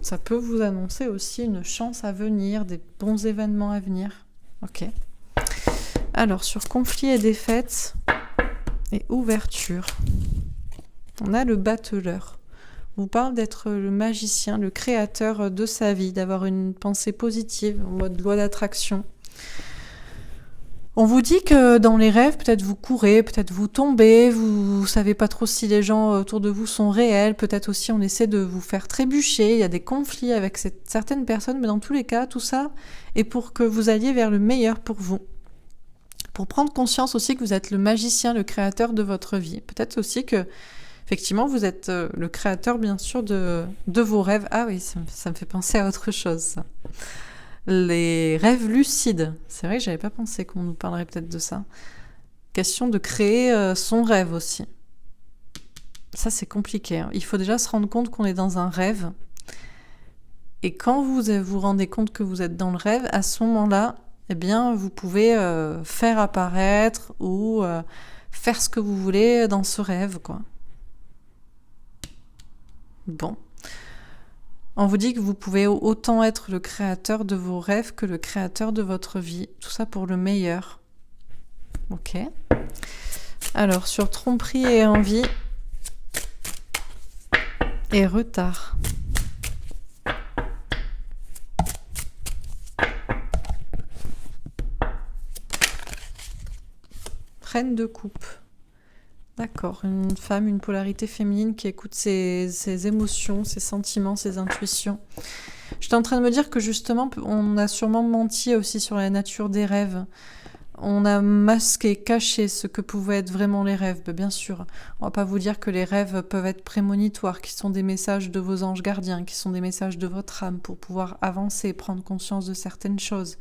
Ça peut vous annoncer aussi une chance à venir, des bons événements à venir. Ok. Alors, sur conflit et défaite et ouverture, on a le battleur. On vous parle d'être le magicien, le créateur de sa vie, d'avoir une pensée positive en mode loi d'attraction. On vous dit que dans les rêves, peut-être vous courez, peut-être vous tombez, vous savez pas trop si les gens autour de vous sont réels, peut-être aussi on essaie de vous faire trébucher, il y a des conflits avec certaines personnes, mais dans tous les cas, tout ça est pour que vous alliez vers le meilleur pour vous. Pour prendre conscience aussi que vous êtes le magicien, le créateur de votre vie. Peut-être aussi que effectivement, vous êtes le créateur, bien sûr, de vos rêves. Ah oui, ça me fait penser à autre chose, ça. Les rêves lucides. C'est vrai que j'avais pas pensé qu'on nous parlerait peut-être de ça. Question de créer son rêve aussi. Ça, c'est compliqué. Il faut déjà se rendre compte qu'on est dans un rêve. Et quand vous vous rendez compte que vous êtes dans le rêve, à ce moment-là, eh bien, vous pouvez faire apparaître ou faire ce que vous voulez dans ce rêve, quoi. Bon. On vous dit que vous pouvez autant être le créateur de vos rêves que le créateur de votre vie. Tout ça pour le meilleur. Ok. Alors, sur tromperie et envie et retard. Reine de coupe. D'accord, une femme, une polarité féminine qui écoute ses émotions, ses sentiments, ses intuitions. J'étais en train de me dire que justement, on a sûrement menti aussi sur la nature des rêves. On a masqué, caché ce que pouvaient être vraiment les rêves. Bien sûr, on va pas vous dire que les rêves peuvent être prémonitoires, qui sont des messages de vos anges gardiens, qui sont des messages de votre âme pour pouvoir avancer, prendre conscience de certaines choses.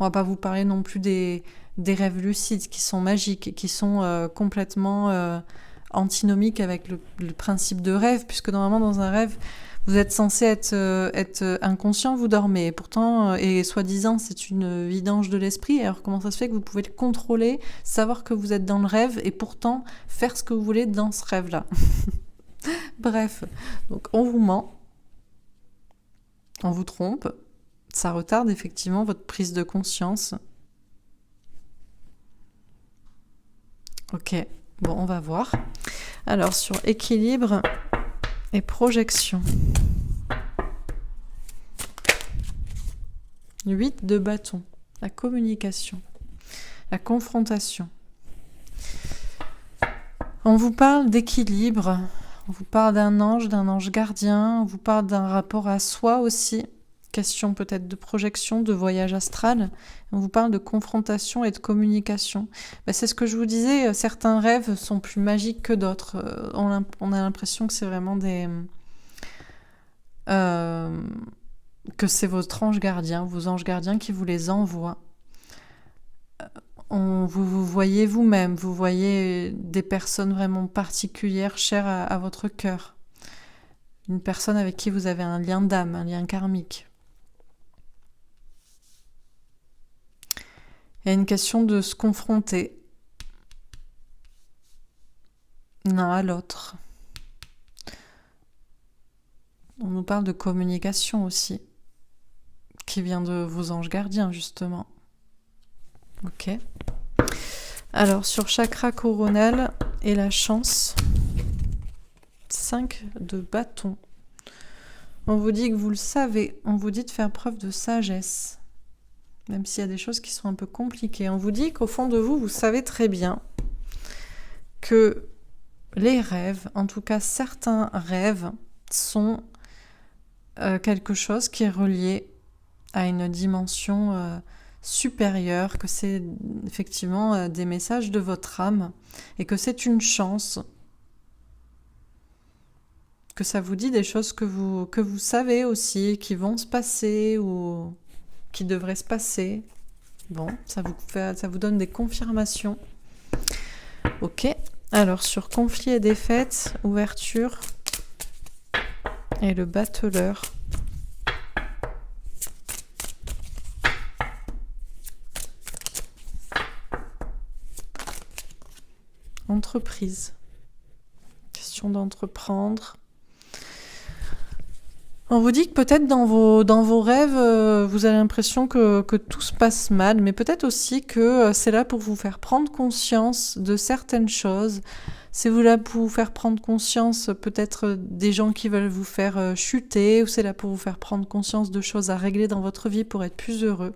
On va pas vous parler non plus des rêves lucides qui sont magiques, qui sont complètement antinomiques avec le principe de rêve, puisque normalement dans un rêve, Vous êtes censé être inconscient, vous dormez. Et pourtant, et soi-disant, c'est une vidange de l'esprit. Alors comment ça se fait que vous pouvez le contrôler, savoir que vous êtes dans le rêve et pourtant faire ce que vous voulez dans ce rêve-là? Bref, donc on vous ment, on vous trompe. Ça retarde effectivement votre prise de conscience. Ok, bon, on va voir. Alors, sur équilibre et projection. 8 de bâton, la communication, la confrontation. On vous parle d'équilibre, on vous parle d'un ange gardien, on vous parle d'un rapport à soi aussi. Question peut-être de projection, de voyage astral. On vous parle de confrontation et de communication. C'est ce que je vous disais, certains rêves sont plus magiques que d'autres. On a l'impression que c'est vraiment que c'est votre ange gardien, vos anges gardiens qui vous les envoient. Vous voyez vous-même, vous voyez des personnes vraiment particulières, chères à votre cœur. Une personne avec qui vous avez un lien d'âme, un lien karmique. Il y a une question de se confronter l'un à l'autre. On nous parle de communication aussi, qui vient de vos anges gardiens, justement. Ok. Alors, sur chakra coronal et la chance, 5 de bâton. On vous dit que vous le savez, on vous dit de faire preuve de sagesse. Même s'il y a des choses qui sont un peu compliquées. On vous dit qu'au fond de vous, vous savez très bien que les rêves, en tout cas certains rêves, sont quelque chose qui est relié à une dimension supérieure, que c'est effectivement des messages de votre âme et que c'est une chance, que ça vous dit des choses que vous savez aussi, qui vont se passer ou qui devrait se passer. Bon, ça vous donne des confirmations. Ok. Alors, sur conflit et défaite, ouverture et le battleur. Entreprise. Question d'entreprendre. On vous dit que peut-être dans vos rêves, vous avez l'impression que tout se passe mal, mais peut-être aussi que c'est là pour vous faire prendre conscience de certaines choses. C'est là pour vous faire prendre conscience peut-être des gens qui veulent vous faire chuter, ou c'est là pour vous faire prendre conscience de choses à régler dans votre vie pour être plus heureux.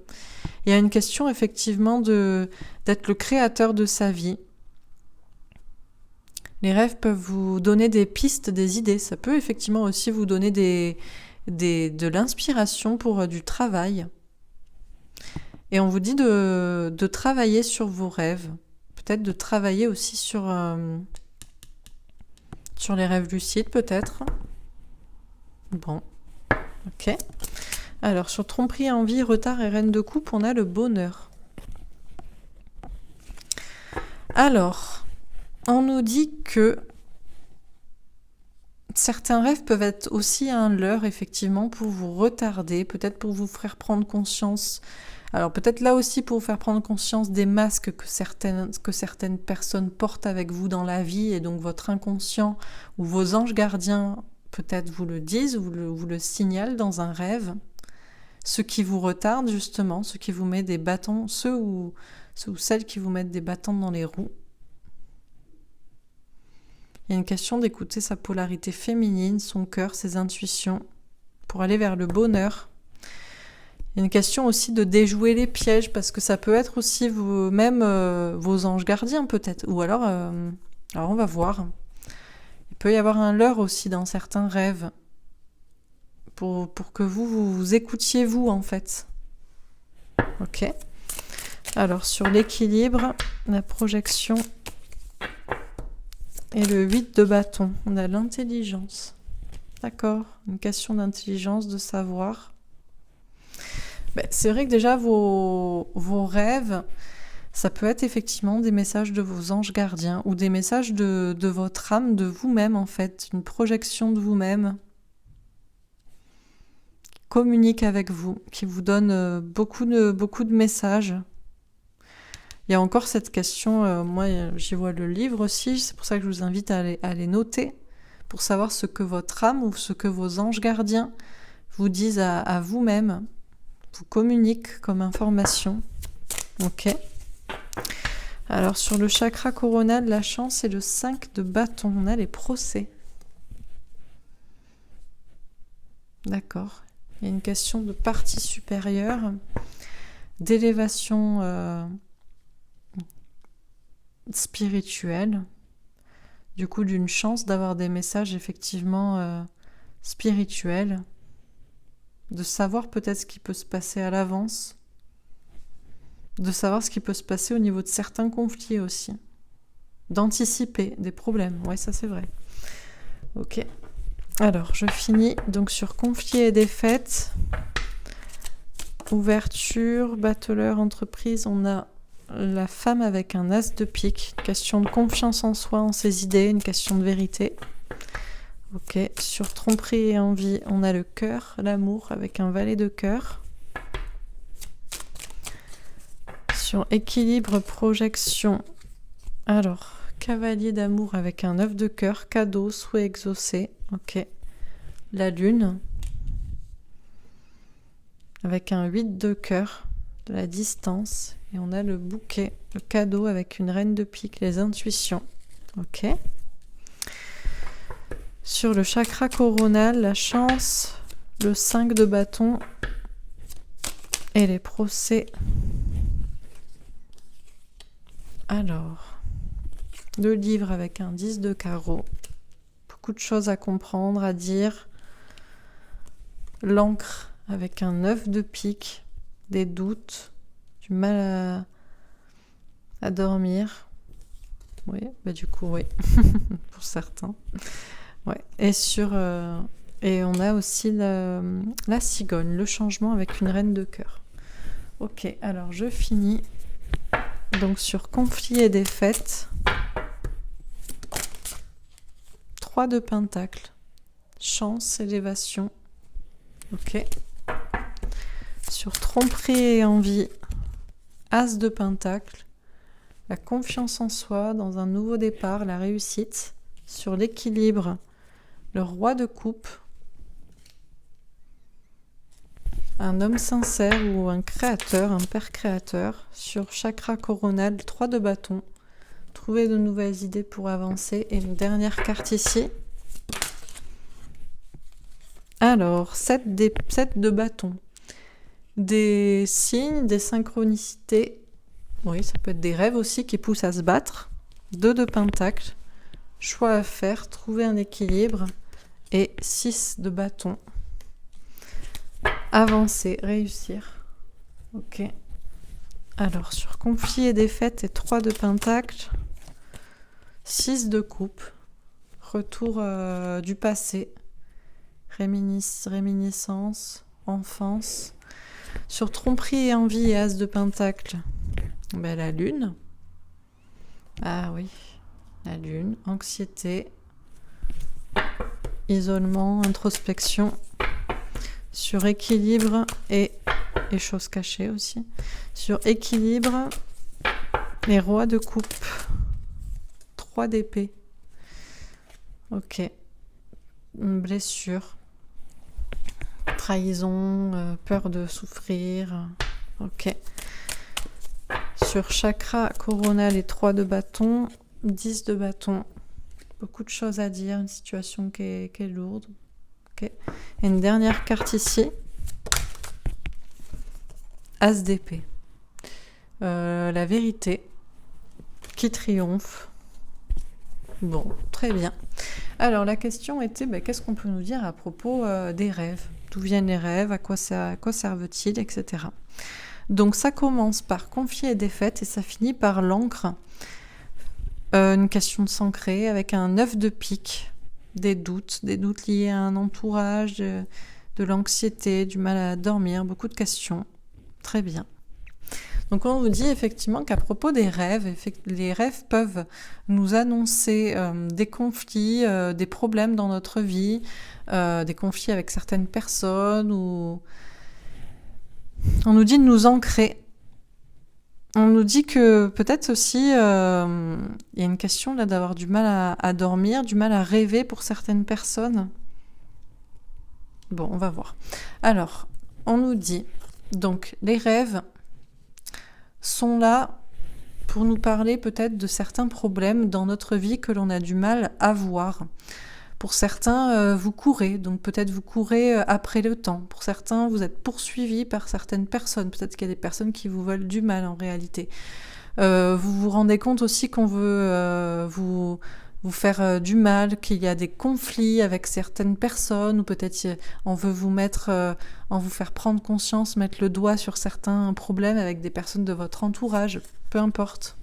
Il y a une question effectivement d'être le créateur de sa vie. Les rêves peuvent vous donner des pistes, des idées. Ça peut effectivement aussi vous donner de l'inspiration pour du travail. Et on vous dit de travailler sur vos rêves. Peut-être de travailler aussi sur les rêves lucides, peut-être. Bon, ok. Alors, sur tromperie, envie, retard et reine de coupe, on a le bonheur. Alors... on nous dit que certains rêves peuvent être aussi un leurre, effectivement, pour vous retarder, peut-être pour vous faire prendre conscience. Alors peut-être là aussi pour vous faire prendre conscience des masques que certaines personnes portent avec vous dans la vie, et donc votre inconscient ou vos anges gardiens peut-être vous le disent, vous le signalent dans un rêve. Ce qui vous retarde justement, ce qui vous met des bâtons, ceux ou celles qui vous mettent des bâtons dans les roues. Il y a une question d'écouter sa polarité féminine, son cœur, ses intuitions, pour aller vers le bonheur. Il y a une question aussi de déjouer les pièges, parce que ça peut être aussi vous-même vos anges gardiens peut-être. Ou alors on va voir. Il peut y avoir un leurre aussi dans certains rêves, pour que vous écoutiez vous en fait. Ok. Alors sur l'équilibre, la projection... et le 8 de bâton, on a l'intelligence. D'accord, une question d'intelligence, de savoir. C'est vrai que déjà, vos rêves, ça peut être effectivement des messages de vos anges gardiens ou des messages de votre âme, de vous-même en fait, une projection de vous-même. communique avec vous, qui vous donne beaucoup de messages. Il y a encore cette question, moi j'y vois le livre aussi, c'est pour ça que je vous invite à les noter, pour savoir ce que votre âme ou ce que vos anges gardiens vous disent à vous-même, vous communiquent comme information. Ok. Alors sur le chakra coronal, la chance, c'est le 5 de bâton, on a les procès. D'accord. Il y a une question de partie supérieure, d'élévation spirituelle, du coup d'une chance d'avoir des messages effectivement spirituels, de savoir peut-être ce qui peut se passer à l'avance, de savoir ce qui peut se passer au niveau de certains conflits aussi, d'anticiper des problèmes, ouais ça c'est vrai. Ok, alors je finis donc sur conflits et défaites, ouverture, battleur, entreprise, on a la femme avec un as de pique, question de confiance en soi, en ses idées, une question de vérité. Ok, sur tromperie et envie, on a le cœur, l'amour avec un valet de cœur. Sur équilibre, projection, alors cavalier d'amour avec un 9 de cœur, cadeau, souhait exaucé. Ok, la lune avec un 8 de cœur, de la distance. Et on a le bouquet, le cadeau avec une reine de pique, les intuitions. Ok. Sur le chakra coronal, la chance, le 5 de bâton et les procès. Alors, le livre avec un 10 de carreau. Beaucoup de choses à comprendre, à dire. L'encre avec un 9 de pique, des doutes, du mal à dormir. Oui, bah du coup, oui, pour certains. Ouais. Et on a aussi la cigogne, le changement avec une reine de cœur. Ok, alors je finis. Donc sur conflit et défaite, 3 de pentacle, chance, élévation. Ok. Sur tromperie et envie, as de pentacle, la confiance en soi dans un nouveau départ, la réussite. Sur l'équilibre, le roi de coupe, un homme sincère ou un créateur, un père créateur. Sur chakra coronal, 3 de bâton, trouver de nouvelles idées pour avancer. Et une dernière carte ici. Alors, 7 de bâton, des signes, des synchronicités. Oui, ça peut être des rêves aussi qui poussent à se battre. 2 de pentacle, choix à faire, trouver un équilibre. Et 6 de bâton, avancer, réussir. Ok. Alors, sur conflit et défaite et 3 de pentacle, 6 de coupe, retour du passé, réminiscence, enfance. Sur tromperie et envie et as de pentacle, ben, la lune. Ah oui, la lune, anxiété, isolement, introspection. Sur équilibre et choses cachées aussi. Sur équilibre, les rois de coupe, 3 d'épée. Ok. Une blessure, trahison, peur de souffrir. Ok. Sur chakra coronal et 3 de bâton, 10 de bâton. Beaucoup de choses à dire, une situation qui est lourde. Okay. Et une dernière carte ici, as d'épée, la vérité qui triomphe. Bon, très bien. Alors la question était, qu'est-ce qu'on peut nous dire à propos des rêves? D'où viennent les rêves? À quoi servent-ils, etc. Donc ça commence par conflit et défaite et ça finit par l'encre. Une question de s'ancrer avec un 9 de pique. Des doutes liés à un entourage, de l'anxiété, du mal à dormir, beaucoup de questions. Très bien. Donc on vous dit effectivement qu'à propos des rêves, les rêves peuvent nous annoncer des conflits, des problèmes dans notre vie, des conflits avec certaines personnes, ou on nous dit de nous ancrer. On nous dit que peut-être aussi, il y a une question là d'avoir du mal à dormir, du mal à rêver pour certaines personnes. Bon, on va voir. Alors, on nous dit, donc, les rêves sont là pour nous parler peut-être de certains problèmes dans notre vie que l'on a du mal à voir. Pour certains, vous courez, donc peut-être vous courez après le temps. Pour certains, vous êtes poursuivis par certaines personnes. Peut-être qu'il y a des personnes qui vous veulent du mal en réalité. Vous vous rendez compte aussi qu'on veut vous faire du mal, qu'il y a des conflits avec certaines personnes, ou peut-être on veut vous faire prendre conscience, mettre le doigt sur certains problèmes avec des personnes de votre entourage, peu importe.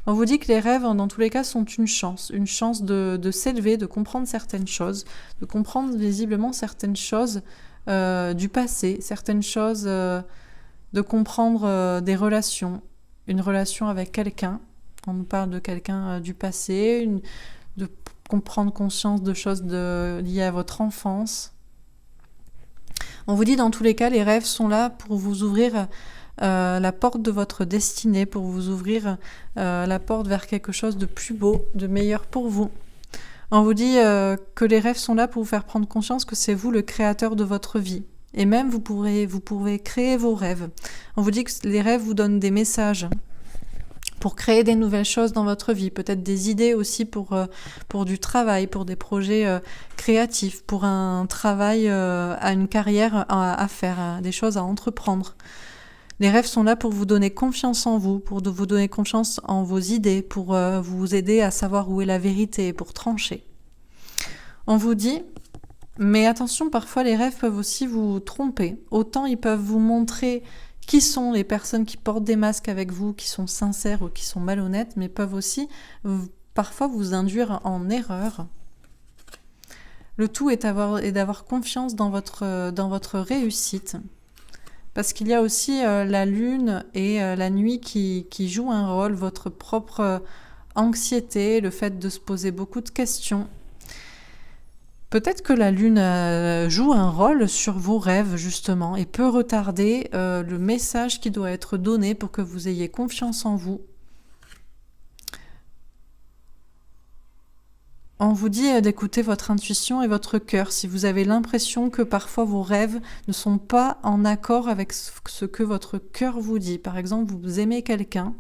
On vous dit que les rêves, dans tous les cas, sont une chance de s'élever, de comprendre certaines choses, de comprendre visiblement certaines choses du passé, certaines choses, de comprendre des relations, une relation avec quelqu'un. On nous parle de quelqu'un du passé, de comprendre conscience de choses liées à votre enfance. On vous dit dans tous les cas, les rêves sont là pour vous ouvrir la porte de votre destinée, pour vous ouvrir la porte vers quelque chose de plus beau, de meilleur pour vous. On vous dit que les rêves sont là pour vous faire prendre conscience que c'est vous le créateur de votre vie. Et même vous pouvez créer vos rêves. On vous dit que les rêves vous donnent des messages pour créer des nouvelles choses dans votre vie, peut-être des idées aussi pour du travail, pour des projets créatifs, pour un travail, à une carrière à faire, des choses à entreprendre. Les rêves sont là pour vous donner confiance en vous, pour vous donner confiance en vos idées, pour vous aider à savoir où est la vérité, pour trancher. On vous dit, mais attention, parfois les rêves peuvent aussi vous tromper. Autant ils peuvent vous montrer qui sont les personnes qui portent des masques avec vous, qui sont sincères ou qui sont malhonnêtes, mais peuvent aussi parfois vous induire en erreur. Le tout est d'avoir confiance dans votre réussite. Parce qu'il y a aussi la lune et la nuit qui jouent un rôle, votre propre anxiété, le fait de se poser beaucoup de questions. Peut-être que la lune joue un rôle sur vos rêves, justement, et peut retarder le message qui doit être donné pour que vous ayez confiance en vous. On vous dit d'écouter votre intuition et votre cœur. Si vous avez l'impression que parfois vos rêves ne sont pas en accord avec ce que votre cœur vous dit. Par exemple, vous aimez quelqu'un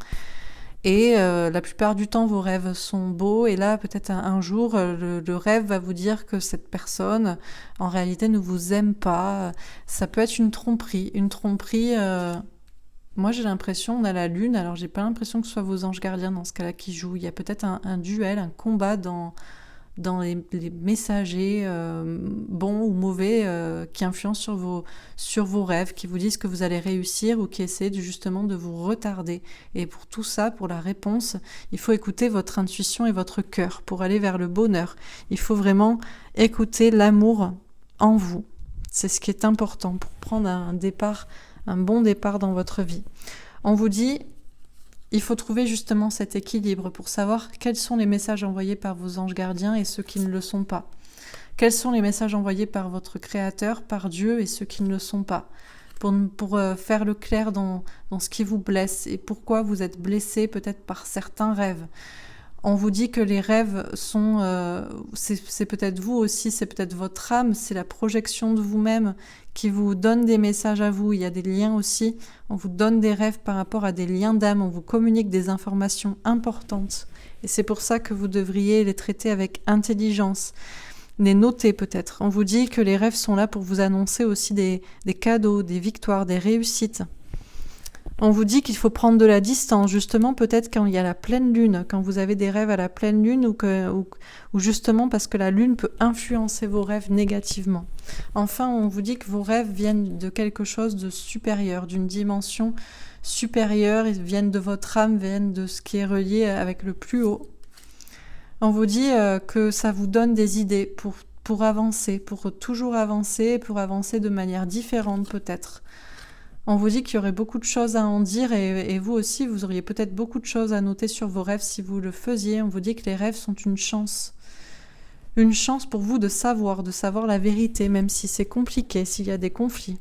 et la plupart du temps vos rêves sont beaux, et là peut-être un jour le rêve va vous dire que cette personne en réalité ne vous aime pas. Ça peut être une tromperie. Moi j'ai l'impression, on a la lune, alors j'ai pas l'impression que ce soit vos anges gardiens dans ce cas-là qui jouent. Il y a peut-être un duel, un combat dans les messagers bons ou mauvais qui influencent sur vos rêves, qui vous disent que vous allez réussir ou qui essaient justement de vous retarder. Et pour tout ça, pour la réponse, il faut écouter votre intuition et votre cœur pour aller vers le bonheur. Il faut vraiment écouter l'amour en vous. C'est ce qui est important pour prendre un bon départ dans votre vie. On vous dit, il faut trouver justement cet équilibre pour savoir quels sont les messages envoyés par vos anges gardiens et ceux qui ne le sont pas. Quels sont les messages envoyés par votre Créateur, par Dieu, et ceux qui ne le sont pas. Pour faire le clair dans ce qui vous blesse et pourquoi vous êtes blessé peut-être par certains rêves. On vous dit que les rêves sont, c'est peut-être vous aussi, c'est peut-être votre âme, c'est la projection de vous-même qui vous donne des messages à vous. Il y a des liens aussi, on vous donne des rêves par rapport à des liens d'âme, on vous communique des informations importantes. Et c'est pour ça que vous devriez les traiter avec intelligence, les noter peut-être. On vous dit que les rêves sont là pour vous annoncer aussi des cadeaux, des victoires, des réussites. On vous dit qu'il faut prendre de la distance, justement peut-être quand il y a la pleine lune, quand vous avez des rêves à la pleine lune ou justement parce que la lune peut influencer vos rêves négativement. Enfin, on vous dit que vos rêves viennent de quelque chose de supérieur, d'une dimension supérieure, ils viennent de votre âme, viennent de ce qui est relié avec le plus haut. On vous dit que ça vous donne des idées pour avancer, pour toujours avancer, pour avancer de manière différente peut-être. On vous dit qu'il y aurait beaucoup de choses à en dire et vous aussi, vous auriez peut-être beaucoup de choses à noter sur vos rêves si vous le faisiez. On vous dit que les rêves sont une chance. Une chance pour vous de savoir la vérité, même si c'est compliqué, s'il y a des conflits.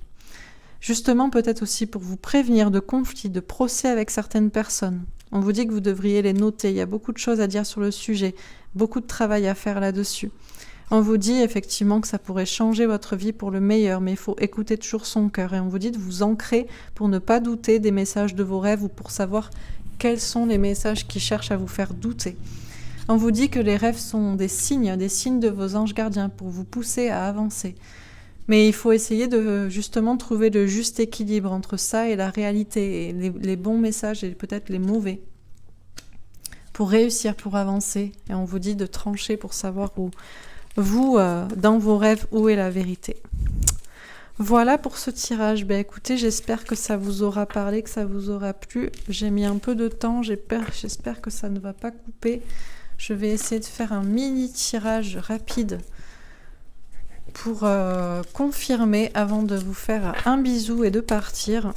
Justement, peut-être aussi pour vous prévenir de conflits, de procès avec certaines personnes. On vous dit que vous devriez les noter. Il y a beaucoup de choses à dire sur le sujet, beaucoup de travail à faire là-dessus. On vous dit effectivement que ça pourrait changer votre vie pour le meilleur, mais il faut écouter toujours son cœur. Et on vous dit de vous ancrer pour ne pas douter des messages de vos rêves ou pour savoir quels sont les messages qui cherchent à vous faire douter. On vous dit que les rêves sont des signes de vos anges gardiens pour vous pousser à avancer. Mais il faut essayer de justement trouver le juste équilibre entre ça et la réalité, et les bons messages et peut-être les mauvais, pour réussir, pour avancer. Et on vous dit de trancher pour savoir où vous, dans vos rêves, où est la vérité. Voilà pour ce tirage. Ben écoutez, j'espère que ça vous aura parlé, que ça vous aura plu. J'ai mis un peu de temps, j'espère que ça ne va pas couper. Je vais essayer de faire un mini tirage rapide pour confirmer avant de vous faire un bisou et de partir.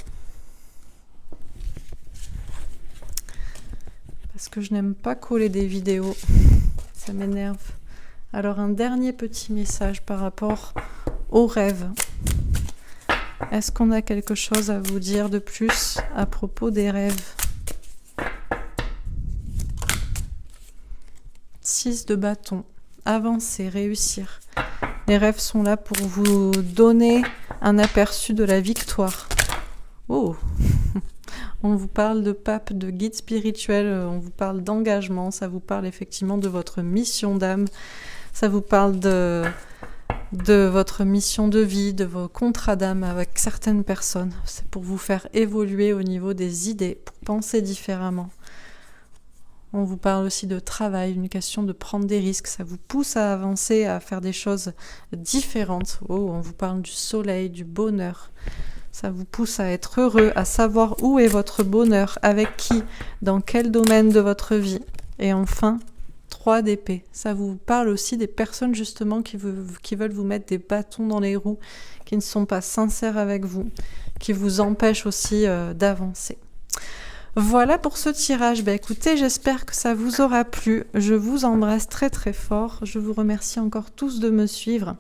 Parce que je n'aime pas coller des vidéos. Ça m'énerve. Alors un dernier petit message par rapport aux rêves. Est-ce qu'on a quelque chose à vous dire de plus à propos des rêves? 6 de bâton. Avancer, réussir. Les rêves sont là pour vous donner un aperçu de la victoire. Oh! On vous parle de pape, de guide spirituel, on vous parle d'engagement, ça vous parle effectivement de votre mission d'âme, ça vous parle de votre mission de vie, de vos contrats d'âme avec certaines personnes. C'est pour vous faire évoluer au niveau des idées, pour penser différemment. On vous parle aussi de travail, une question de prendre des risques. Ça vous pousse à avancer, à faire des choses différentes. Oh, on vous parle du soleil, du bonheur. Ça vous pousse à être heureux, à savoir où est votre bonheur, avec qui, dans quel domaine de votre vie. Et enfin, 3 d'épée. Ça vous parle aussi des personnes justement qui veulent vous mettre des bâtons dans les roues, qui ne sont pas sincères avec vous, qui vous empêchent aussi d'avancer. Voilà pour ce tirage. Ben écoutez, j'espère que ça vous aura plu. Je vous embrasse très très fort. Je vous remercie encore tous de me suivre.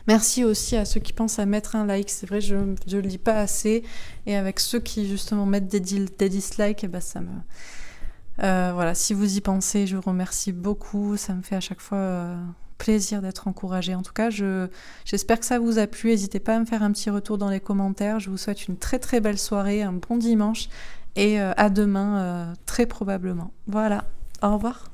Merci aussi à ceux qui pensent à mettre un like. C'est vrai, je ne le dis pas assez. Et avec ceux qui justement mettent des dislikes, ben ça me... voilà, si vous y pensez, je vous remercie beaucoup. Ça me fait à chaque fois plaisir d'être encouragée. En tout cas, j'espère que ça vous a plu. N'hésitez pas à me faire un petit retour dans les commentaires. Je vous souhaite une très très belle soirée, un bon dimanche et à demain très probablement. Voilà, au revoir.